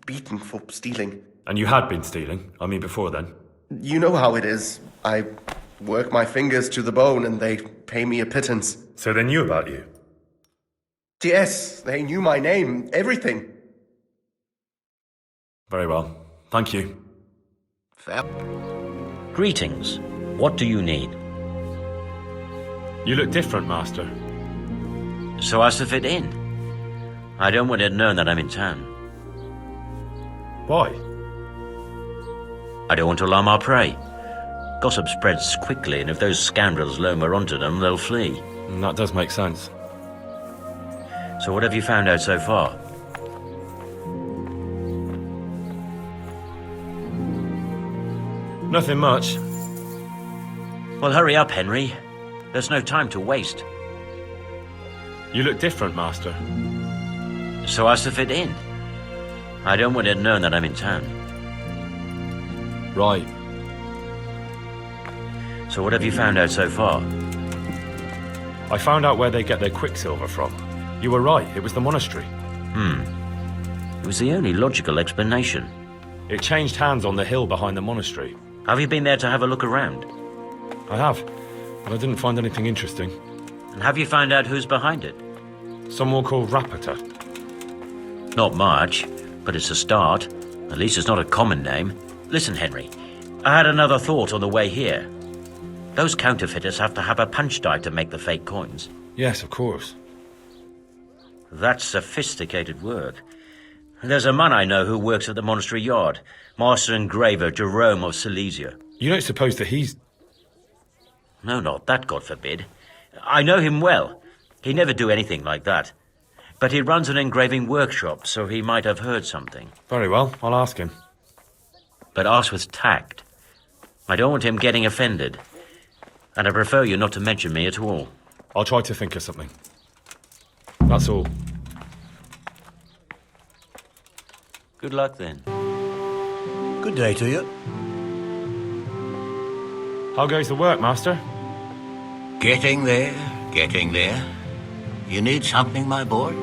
beaten for stealing. And you had been stealing? I mean, before then? You know how it is. I work my fingers to the bone and they pay me a pittance. So they knew about you? Yes, they knew my name, everything. Very well. Thank you. Fair. Greetings. What do you need? You look different, Master. So as to fit in. I don't want it known that I'm in town. Why? I don't want to alarm our prey. Gossip spreads quickly, and if those scoundrels loam onto them, they'll flee. That does make sense. So what have you found out so far? Nothing much. Well, hurry up, Henry. There's no time to waste. You look different, Master. So as to fit in. I don't want it known that I'm in town. Right. So what have you found out so far? I found out where they get their quicksilver from. You were right, it was the monastery. It was the only logical explanation. It changed hands on the hill behind the monastery. Have you been there to have a look around? I have, but I didn't find anything interesting. And have you found out who's behind it? Someone called Rapota. Not much, but it's a start. At least it's not a common name. Listen, Henry, I had another thought on the way here. Those counterfeiters have to have a punch die to make the fake coins. Yes, of course. That's sophisticated work. There's a man I know who works at the monastery yard, Master Engraver Jerome of Silesia. You don't suppose that he's... No, not that, God forbid. I know him well. He'd never do anything like that. But he runs an engraving workshop, so he might have heard something. Very well, I'll ask him. But ask with tact. I don't want him getting offended. And I prefer you not to mention me at all. I'll try to think of something. That's all. Good luck, then. Good day to you. How goes the work, Master? Getting there, getting there. You need something, my boy?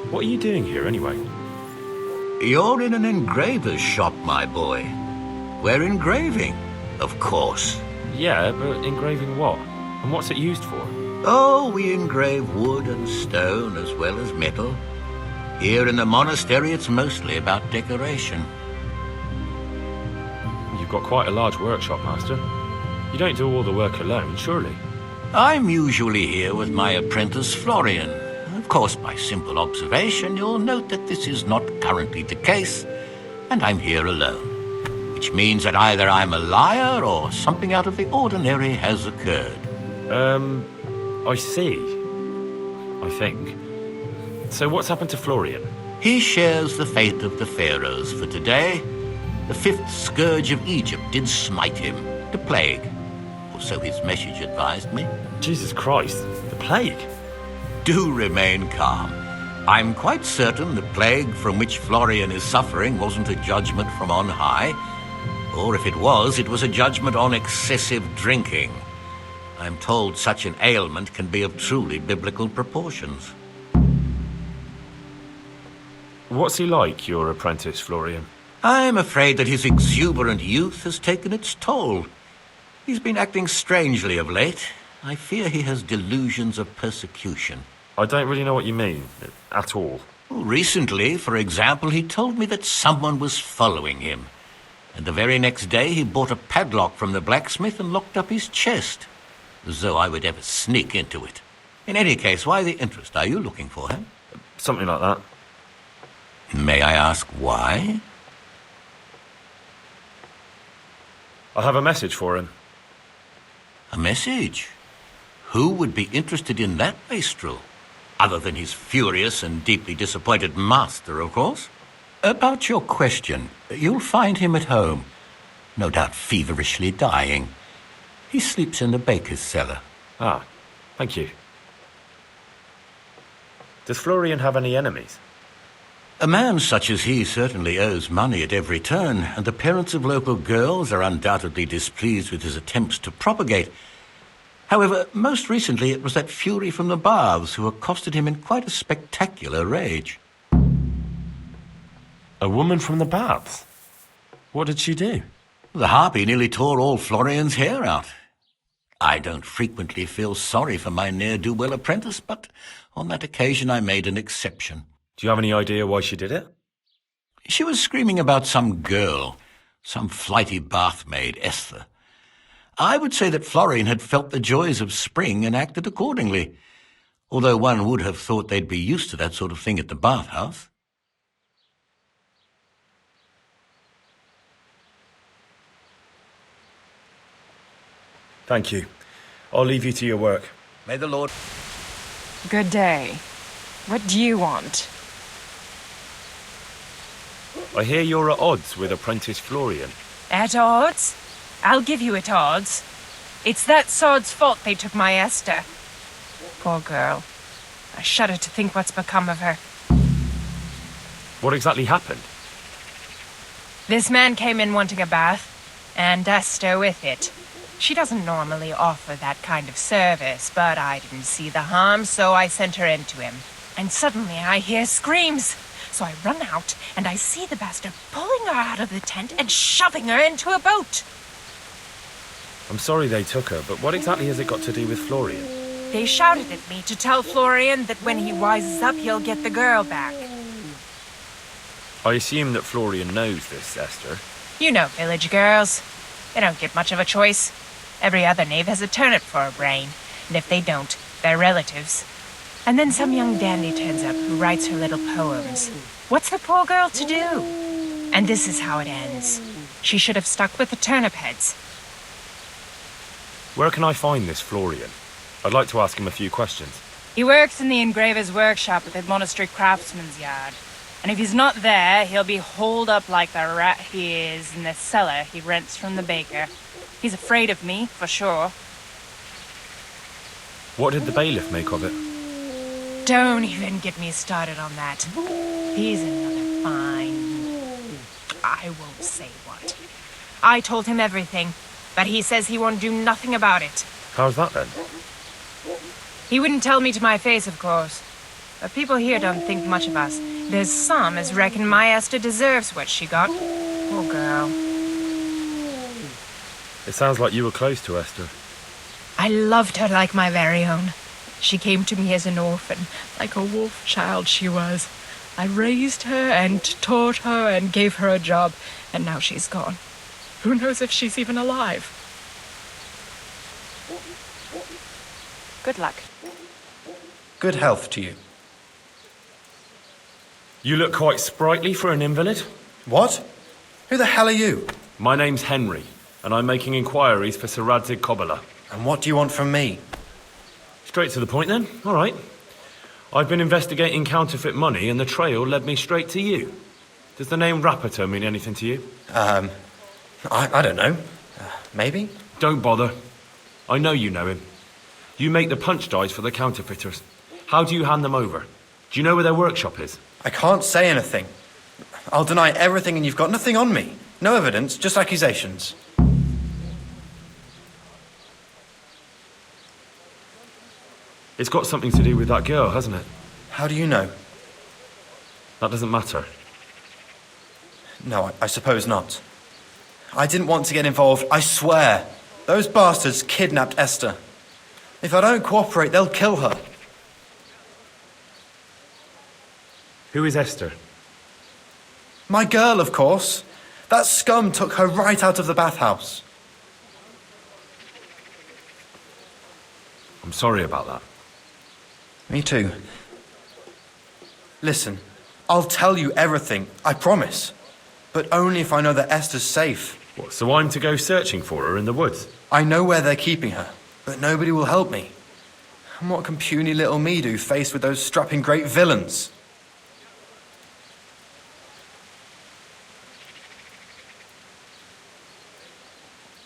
What are you doing here, anyway? You're in an engraver's shop, my boy. We're engraving, of course. Yeah, but engraving what? And what's it used for? Oh, we engrave wood and stone as well as metal. Here in the monastery, it's mostly about decoration. You've got quite a large workshop, Master. You don't do all the work alone, surely? I'm usually here with my apprentice, Florian. Of course, by simple observation, you'll note that this is not currently the case, and I'm here alone. Which means that either I'm a liar or something out of the ordinary has occurred. I see. I think. So what's happened to Florian? He shares the fate of the pharaohs for today. The fifth scourge of Egypt did smite him, the plague. Or so his message advised me. Jesus Christ, the plague? Do remain calm. I'm quite certain the plague from which Florian is suffering wasn't a judgment from on high. Or if it was a judgment on excessive drinking. I'm told such an ailment can be of truly biblical proportions. What's he like, your apprentice, Florian? I'm afraid that his exuberant youth has taken its toll. He's been acting strangely of late. I fear he has delusions of persecution. I don't really know what you mean, at all. Recently, for example, he told me that someone was following him. And the very next day he bought a padlock from the blacksmith and locked up his chest. As though I would ever sneak into it. In any case, why the interest? Are you looking for him? Something like that. May I ask why? I have a message for him. A message? Who would be interested in that wastrel? Other than his furious and deeply disappointed master, of course. About your question, you'll find him at home. No doubt feverishly dying. He sleeps in the baker's cellar. Ah, thank you. Does Florian have any enemies? A man such as he certainly owes money at every turn, and the parents of local girls are undoubtedly displeased with his attempts to propagate. However, most recently it was that fury from the baths who accosted him in quite a spectacular rage. A woman from the baths? What did she do? The harpy nearly tore all Florian's hair out. I don't frequently feel sorry for my ne'er-do-well apprentice, but on that occasion I made an exception. Do you have any idea why she did it? She was screaming about some girl, some flighty bathmaid, Esther. I would say that Florian had felt the joys of spring and acted accordingly, although one would have thought they'd be used to that sort of thing at the bathhouse. Thank you. I'll leave you to your work. May the Lord... Good day. What do you want? I hear you're at odds with apprentice Florian. At odds? I'll give you at odds. It's that sod's fault they took my Esther. Poor girl. I shudder to think what's become of her. What exactly happened? This man came in wanting a bath, and Esther with it. She doesn't normally offer that kind of service, but I didn't see the harm, so I sent her in to him. And suddenly I hear screams. So I run out, and I see the bastard pulling her out of the tent and shoving her into a boat. I'm sorry they took her, but what exactly has it got to do with Florian? They shouted at me to tell Florian that when he wises up, he'll get the girl back. I assume that Florian knows this, Esther. You know village girls. They don't get much of a choice. Every other knave has a turnip for a brain, and if they don't, they're relatives. And then some young dandy turns up who writes her little poems. What's the poor girl to do? And this is how it ends. She should have stuck with the turnip heads. Where can I find this Florian? I'd like to ask him a few questions. He works in the engraver's workshop at the monastery craftsman's yard. And if he's not there, he'll be holed up like the rat he is in the cellar he rents from the baker. He's afraid of me, for sure. What did the bailiff make of it? Don't even get me started on that. He's another fine... I won't say what. I told him everything, but he says he won't do nothing about it. How's that then? He wouldn't tell me to my face, of course. But people here don't think much of us. There's some as reckon my Esther deserves what she got. Poor girl. It sounds like you were close to Esther. I loved her like my very own. She came to me as an orphan, like a wolf child she was. I raised her and taught her and gave her a job, and now she's gone. Who knows if she's even alive? Good luck. Good health to you. You look quite sprightly for an invalid. What? Who the hell are you? My name's Henry, and I'm making inquiries for Sir Radzig Cobbler. And what do you want from me? Straight to the point then. All right. I've been investigating counterfeit money, and the trail led me straight to you. Does the name Rappator mean anything to you? I don't know. Maybe? Don't bother. I know you know him. You make the punch dies for the counterfeiters. How do you hand them over? Do you know where their workshop is? I can't say anything. I'll deny everything and you've got nothing on me. No evidence, just accusations. It's got something to do with that girl, hasn't it? How do you know? That doesn't matter. No, I suppose not. I didn't want to get involved, I swear. Those bastards kidnapped Esther. If I don't cooperate, they'll kill her. Who is Esther? My girl, of course. That scum took her right out of the bathhouse. I'm sorry about that. Me too. Listen, I'll tell you everything, I promise. But only if I know that Esther's safe. What, so I'm to go searching for her in the woods? I know where they're keeping her, but nobody will help me. And what can puny little me do faced with those strapping great villains?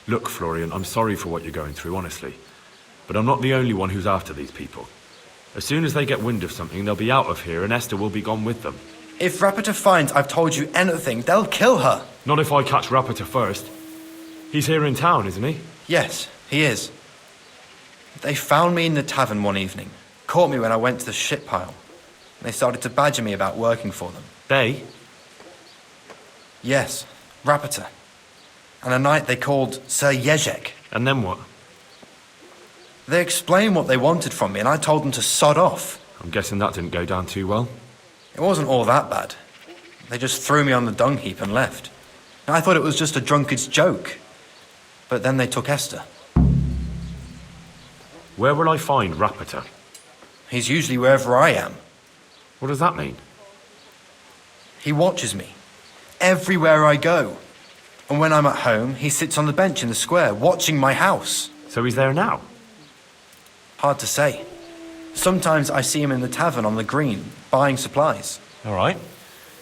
Look, Florian, I'm sorry for what you're going through, honestly. But I'm not the only one who's after these people. As soon as they get wind of something, they'll be out of here and Esther will be gone with them. If Rapita finds I've told you anything, they'll kill her. Not if I catch Rapita first. He's here in town, isn't he? Yes, he is. They found me in the tavern one evening, caught me when I went to the ship pile. They started to badger me about working for them. They? Yes, Rapita. And a knight they called Sir Jezhek. And then what? They explained what they wanted from me, and I told them to sod off. I'm guessing that didn't go down too well. It wasn't all that bad. They just threw me on the dung heap and left. I thought it was just a drunkard's joke. But then they took Esther. Where will I find Rapita? He's usually wherever I am. What does that mean? He watches me. Everywhere I go. And when I'm at home, he sits on the bench in the square, watching my house. So he's there now? Hard to say. Sometimes I see him in the tavern on the green, buying supplies. All right.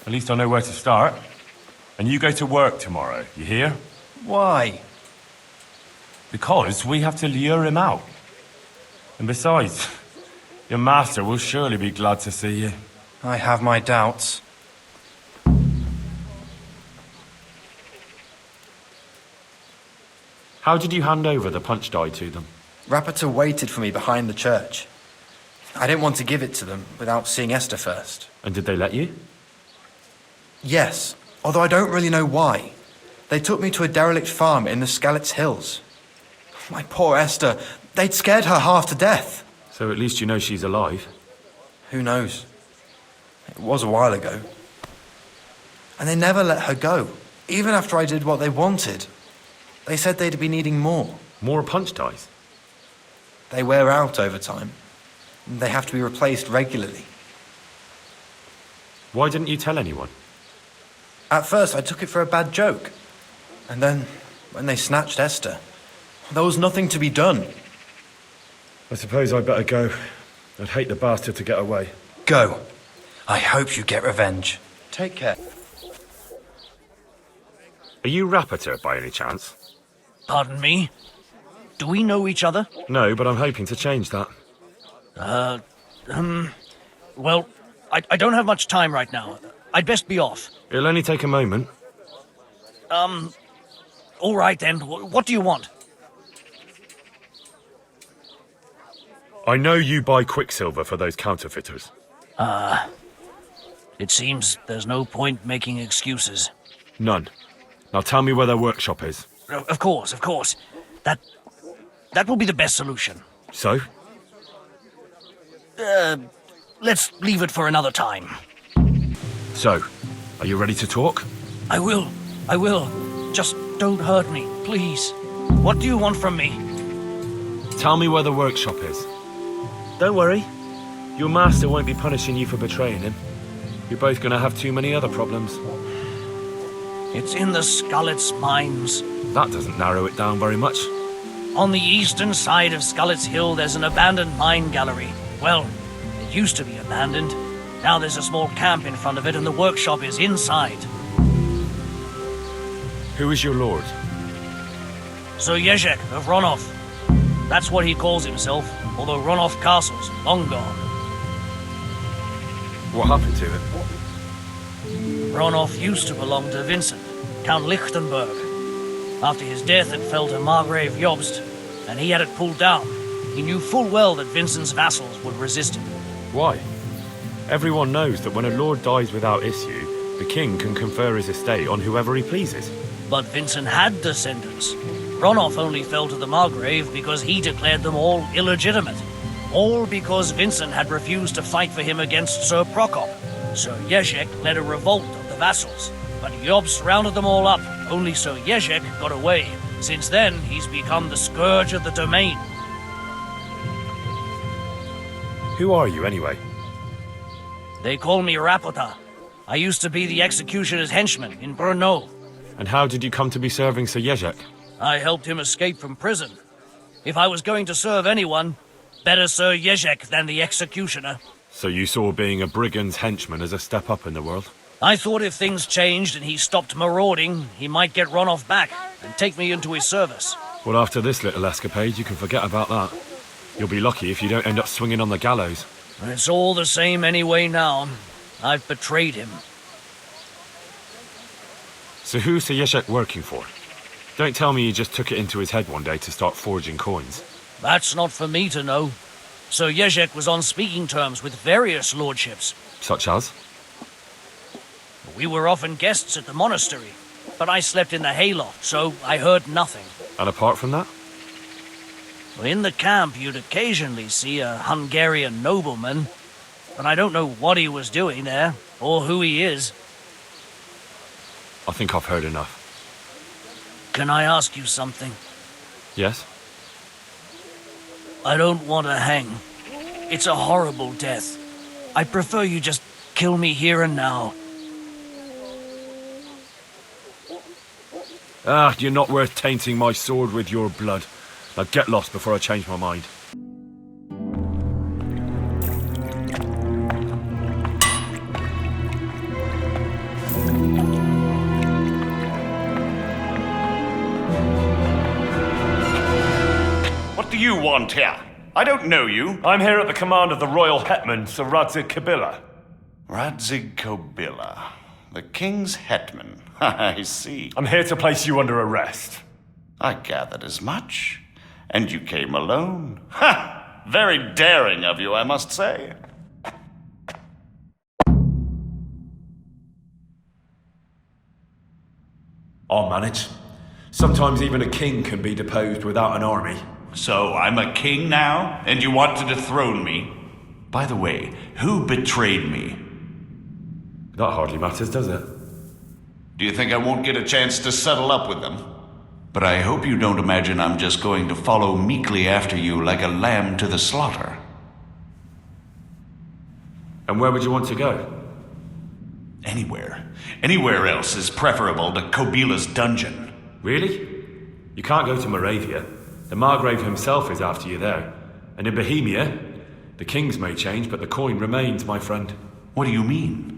At least I know where to start. And you go to work tomorrow, you hear? Why? Because we have to lure him out. And besides, your master will surely be glad to see you. I have my doubts. How did you hand over the punch die to them? Rapita waited for me behind the church. I didn't want to give it to them without seeing Esther first. And did they let you? Yes, although I don't really know why. They took me to a derelict farm in the Skalitz Hills. My poor Esther, they'd scared her half to death. So at least you know she's alive. Who knows? It was a while ago. And they never let her go, even after I did what they wanted. They said they'd be needing more. More punch dies? They wear out over time. They have to be replaced regularly. Why didn't you tell anyone? At first, I took it for a bad joke. And then, when they snatched Esther, there was nothing to be done. I suppose I'd better go. I'd hate the bastard to get away. Go. I hope you get revenge. Take care. Are you Rapita, by any chance? Pardon me? Do we know each other? No, but I'm hoping to change that. Well, I don't have much time right now. I'd best be off. It'll only take a moment. All right then. What do you want? I know you buy quicksilver for those counterfeiters. It seems there's no point making excuses. None. Now tell me where their workshop is. Of course. That will be the best solution. So? Let's leave it for another time. So, are you ready to talk? I will. Just don't hurt me, please. What do you want from me? Tell me where the workshop is. Don't worry. Your master won't be punishing you for betraying him. You're both going to have too many other problems. It's in the Skalitz mines. That doesn't narrow it down very much. On the eastern side of Skalitz Hill, there's an abandoned mine gallery. Well, it used to be abandoned. Now there's a small camp in front of it, and the workshop is inside. Who is your lord? Sir Jezhek of Neuhof. That's what he calls himself, although Neuhof Castle's long gone. What happened to it? Neuhof used to belong to Vincent, Count Lichtenberg. After his death, it fell to Margrave Jobst, and he had it pulled down. He knew full well that Vincent's vassals would resist him. Why? Everyone knows that when a lord dies without issue, the king can confer his estate on whoever he pleases. But Vincent had descendants. Neuhof only fell to the Margrave because he declared them all illegitimate. All because Vincent had refused to fight for him against Sir Prokop. Sir Jezhek led a revolt of the vassals, but Jobst rounded them all up. Only Sir Jezhek got away. Since then, he's become the scourge of the domain. Who are you, anyway? They call me Rapita. I used to be the executioner's henchman in Brno. And how did you come to be serving Sir Jezhek? I helped him escape from prison. If I was going to serve anyone, better Sir Jezhek than the executioner. So you saw being a brigand's henchman as a step up in the world? I thought if things changed and he stopped marauding, he might get Neuhof back and take me into his service. Well, after this little escapade, you can forget about that. You'll be lucky if you don't end up swinging on the gallows. It's all the same anyway now. I've betrayed him. So who's Sir Jezhek working for? Don't tell me he just took it into his head one day to start forging coins. That's not for me to know. Sir Jezhek was on speaking terms with various lordships. Such as? We were often guests at the monastery, but I slept in the hayloft, so I heard nothing. And apart from that? In the camp, you'd occasionally see a Hungarian nobleman, but I don't know what he was doing there, or who he is. I think I've heard enough. Can I ask you something? Yes? I don't want to hang. It's a horrible death. I prefer you just kill me here and now. Ah, you're not worth tainting my sword with your blood. Now get lost before I change my mind. What do you want here? I don't know you. I'm here at the command of the royal hetman, Sir Radzig Kabila. Radzig Kabila, the king's hetman. I see. I'm here to place you under arrest. I gathered as much. And you came alone. Ha! Very daring of you, I must say. I'll manage. Sometimes even a king can be deposed without an army. So I'm a king now, and you want to dethrone me? By the way, who betrayed me? That hardly matters, does it? Do you think I won't get a chance to settle up with them? But I hope you don't imagine I'm just going to follow meekly after you like a lamb to the slaughter. And where would you want to go? Anywhere. Anywhere else is preferable to Kabila's dungeon. Really? You can't go to Moravia. The Margrave himself is after you there. And in Bohemia, the kings may change, but the coin remains, my friend. What do you mean?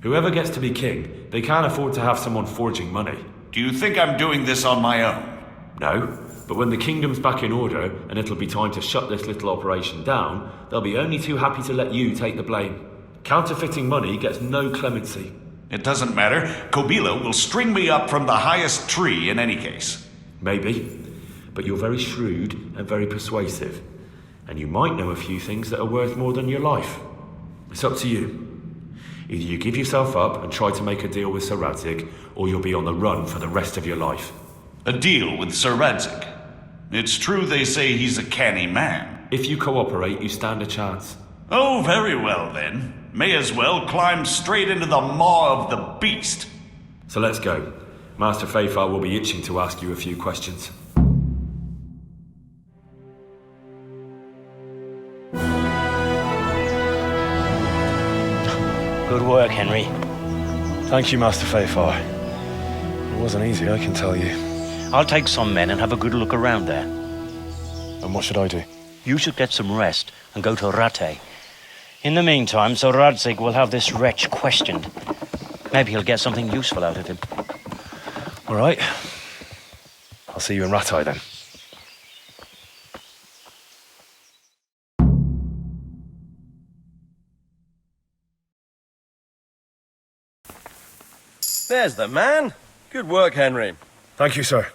Whoever gets to be king, they can't afford to have someone forging money. Do you think I'm doing this on my own? No, but when the kingdom's back in order, and it'll be time to shut this little operation down, they'll be only too happy to let you take the blame. Counterfeiting money gets no clemency. It doesn't matter. Kabila will string me up from the highest tree in any case. Maybe, but you're very shrewd and very persuasive. And you might know a few things that are worth more than your life. It's up to you. Either you give yourself up and try to make a deal with Sir Radzig, or you'll be on the run for the rest of your life. A deal with Sir Radzig? It's true they say he's a canny man. If you cooperate, you stand a chance. Oh, very well then. May as well climb straight into the maw of the beast. So let's go. Master Feyfar will be itching to ask you a few questions. Good work, Henry. Thank you, Master Feyfar. It wasn't easy, I can tell you. I'll take some men and have a good look around there. And what should I do? You should get some rest and go to Rate. In the meantime, Sir Radzig will have this wretch questioned. Maybe he'll get something useful out of him. All right. I'll see you in Rate then. There's the man. Good work, Henry. Thank you, sir.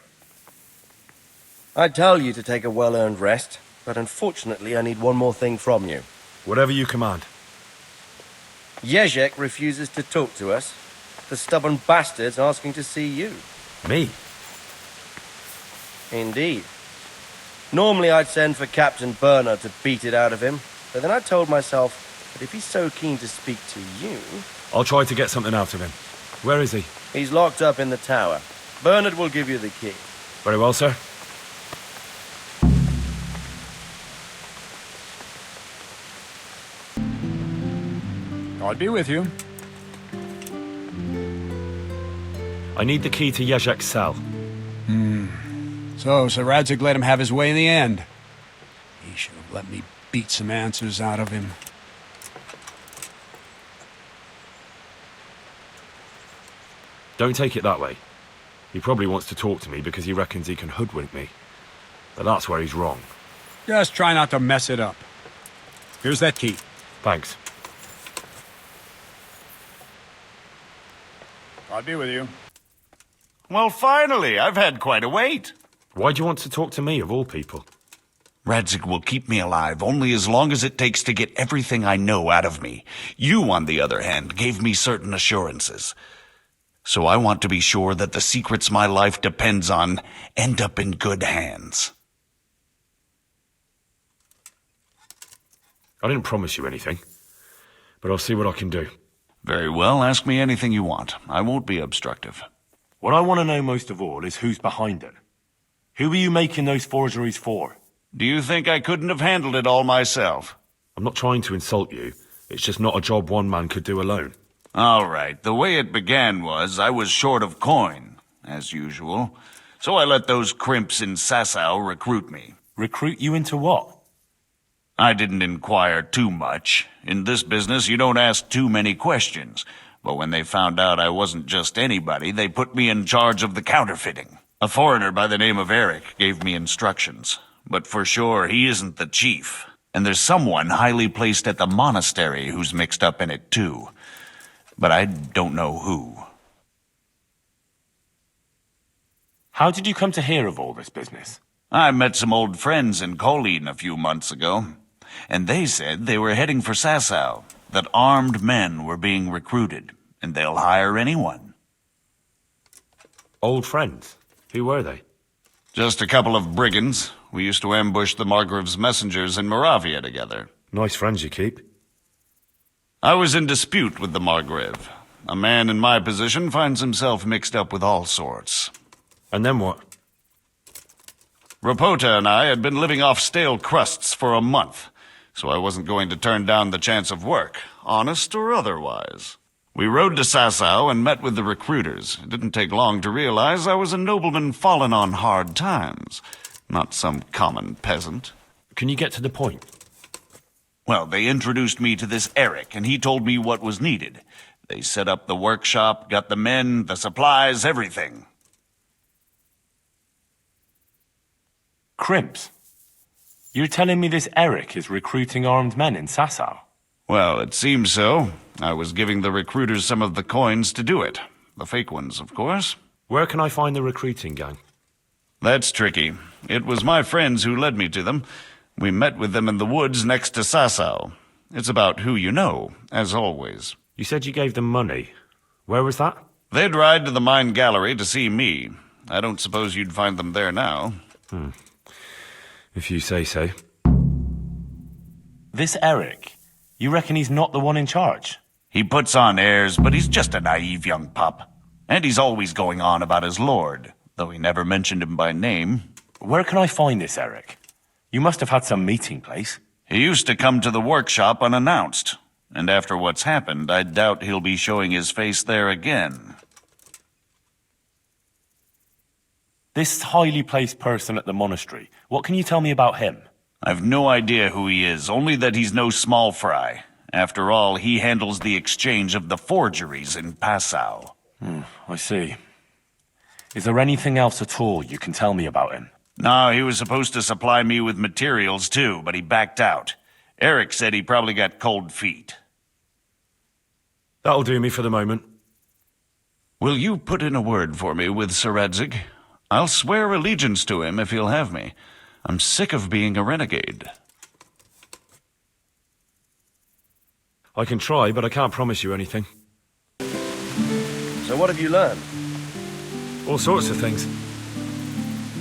I'd tell you to take a well-earned rest, but unfortunately I need one more thing from you. Whatever you command. Jezhek refuses to talk to us. The stubborn bastard's asking to see you. Me? Indeed. Normally I'd send for Captain Bernard to beat it out of him, but then I told myself that if he's so keen to speak to you... I'll try to get something out of him. Where is he? He's locked up in the tower. Bernard will give you the key. Very well, sir. I'll be with you. I need the key to Jezhek's cell. So, Sir Radzig let him have his way in the end. He should have let me beat some answers out of him. Don't take it that way. He probably wants to talk to me because he reckons he can hoodwink me. But that's where he's wrong. Just try not to mess it up. Here's that key. Thanks. I'll be with you. Well, finally, I've had quite a wait. Why do you want to talk to me, of all people? Radzig will keep me alive only as long as it takes to get everything I know out of me. You, on the other hand, gave me certain assurances. So I want to be sure that the secrets my life depends on end up in good hands. I didn't promise you anything, but I'll see what I can do. Very well, ask me anything you want. I won't be obstructive. What I want to know most of all is who's behind it. Who are you making those forgeries for? Do you think I couldn't have handled it all myself? I'm not trying to insult you. It's just not a job one man could do alone. All right, the way it began was I was short of coin, as usual. So I let those crimps in Sasau recruit me. Recruit you into what? I didn't inquire too much. In this business, you don't ask too many questions. But when they found out I wasn't just anybody, they put me in charge of the counterfeiting. A foreigner by the name of Eric gave me instructions. But for sure, he isn't the chief. And there's someone highly placed at the monastery who's mixed up in it too. But I don't know who. How did you come to hear of all this business? I met some old friends in Colleen a few months ago, and they said they were heading for Sasau, that armed men were being recruited, and they'll hire anyone. Old friends? Who were they? Just a couple of brigands. We used to ambush the Margrave's messengers in Moravia together. Nice friends you keep. I was in dispute with the Margrave. A man in my position finds himself mixed up with all sorts. And then what? Rapota and I had been living off stale crusts for a month, so I wasn't going to turn down the chance of work, honest or otherwise. We rode to Sasau and met with the recruiters. It didn't take long to realize I was a nobleman fallen on hard times, not some common peasant. Can you get to the point? Well, they introduced me to this Eric, and he told me what was needed. They set up the workshop, got the men, the supplies, everything. Crimps? You're telling me this Eric is recruiting armed men in Sasau? Well, it seems so. I was giving the recruiters some of the coins to do it. The fake ones, of course. Where can I find the recruiting gang? That's tricky. It was my friends who led me to them. We met with them in the woods next to Sasau. It's about who you know, as always. You said you gave them money. Where was that? They'd ride to the mine gallery to see me. I don't suppose you'd find them there now. If you say so. This Eric, you reckon he's not the one in charge? He puts on airs, but he's just a naive young pup. And he's always going on about his lord, though he never mentioned him by name. Where can I find this Eric? You must have had some meeting place. He used to come to the workshop unannounced. And after what's happened, I doubt he'll be showing his face there again. This highly placed person at the monastery, what can you tell me about him? I've no idea who he is, only that he's no small fry. After all, he handles the exchange of the forgeries in Passau. I see. Is there anything else at all you can tell me about him? No, he was supposed to supply me with materials too, but he backed out. Eric said he probably got cold feet. That'll do me for the moment. Will you put in a word for me with Sir Radzig? I'll swear allegiance to him if he'll have me. I'm sick of being a renegade. I can try, but I can't promise you anything. So what have you learned? All sorts of things.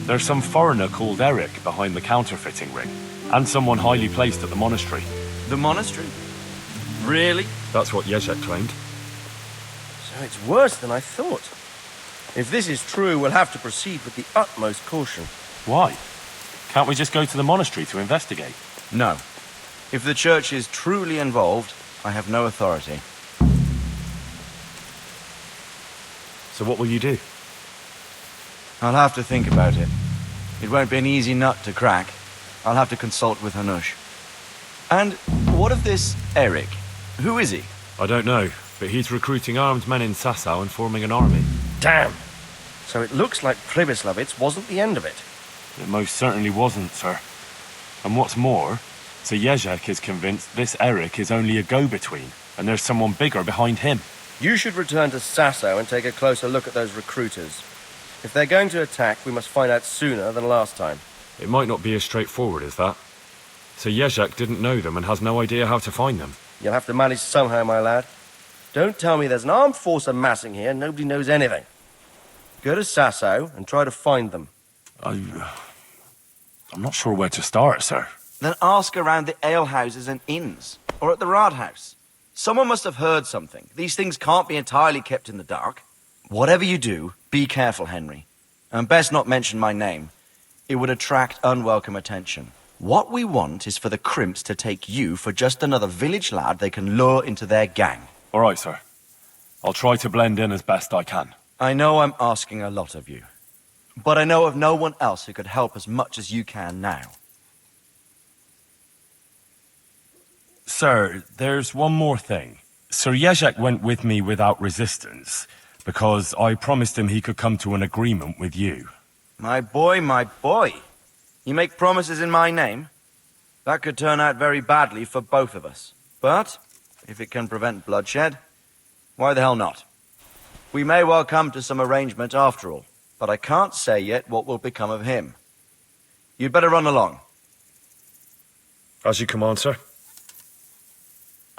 There's some foreigner called Eric behind the counterfeiting ring, and someone highly placed at the monastery. The monastery? Really? That's what Jezhek claimed. So it's worse than I thought. If this is true, we'll have to proceed with the utmost caution. Why? Can't we just go to the monastery to investigate? No. If the church is truly involved, I have no authority. So what will you do? I'll have to think about it. It won't be an easy nut to crack. I'll have to consult with Hanush. And what of this Eric? Who is he? I don't know, but he's recruiting armed men in Sasau and forming an army. Damn! So it looks like Pribyslavitz wasn't the end of it. It most certainly wasn't, sir. And what's more, Sir Jezhek is convinced this Eric is only a go-between, and there's someone bigger behind him. You should return to Sasso and take a closer look at those recruiters. If they're going to attack, we must find out sooner than last time. It might not be as straightforward as that. Sir Jezhek didn't know them and has no idea how to find them. You'll have to manage somehow, my lad. Don't tell me there's an armed force amassing here and nobody knows anything. Go to Sasso and try to find them. I'm not sure where to start, sir. Then ask around the alehouses and inns, or at the Rathaus. Someone must have heard something. These things can't be entirely kept in the dark. Whatever you do, be careful, Henry. And best not mention my name. It would attract unwelcome attention. What we want is for the crimps to take you for just another village lad they can lure into their gang. All right, sir. I'll try to blend in as best I can. I know I'm asking a lot of you, but I know of no one else who could help as much as you can now. Sir, there's one more thing. Sir Jezhek went with me without resistance, because I promised him he could come to an agreement with you. My boy, my boy. You make promises in my name? That could turn out very badly for both of us. But, if it can prevent bloodshed, why the hell not? We may well come to some arrangement after all, but I can't say yet what will become of him. You'd better run along. As you command, sir.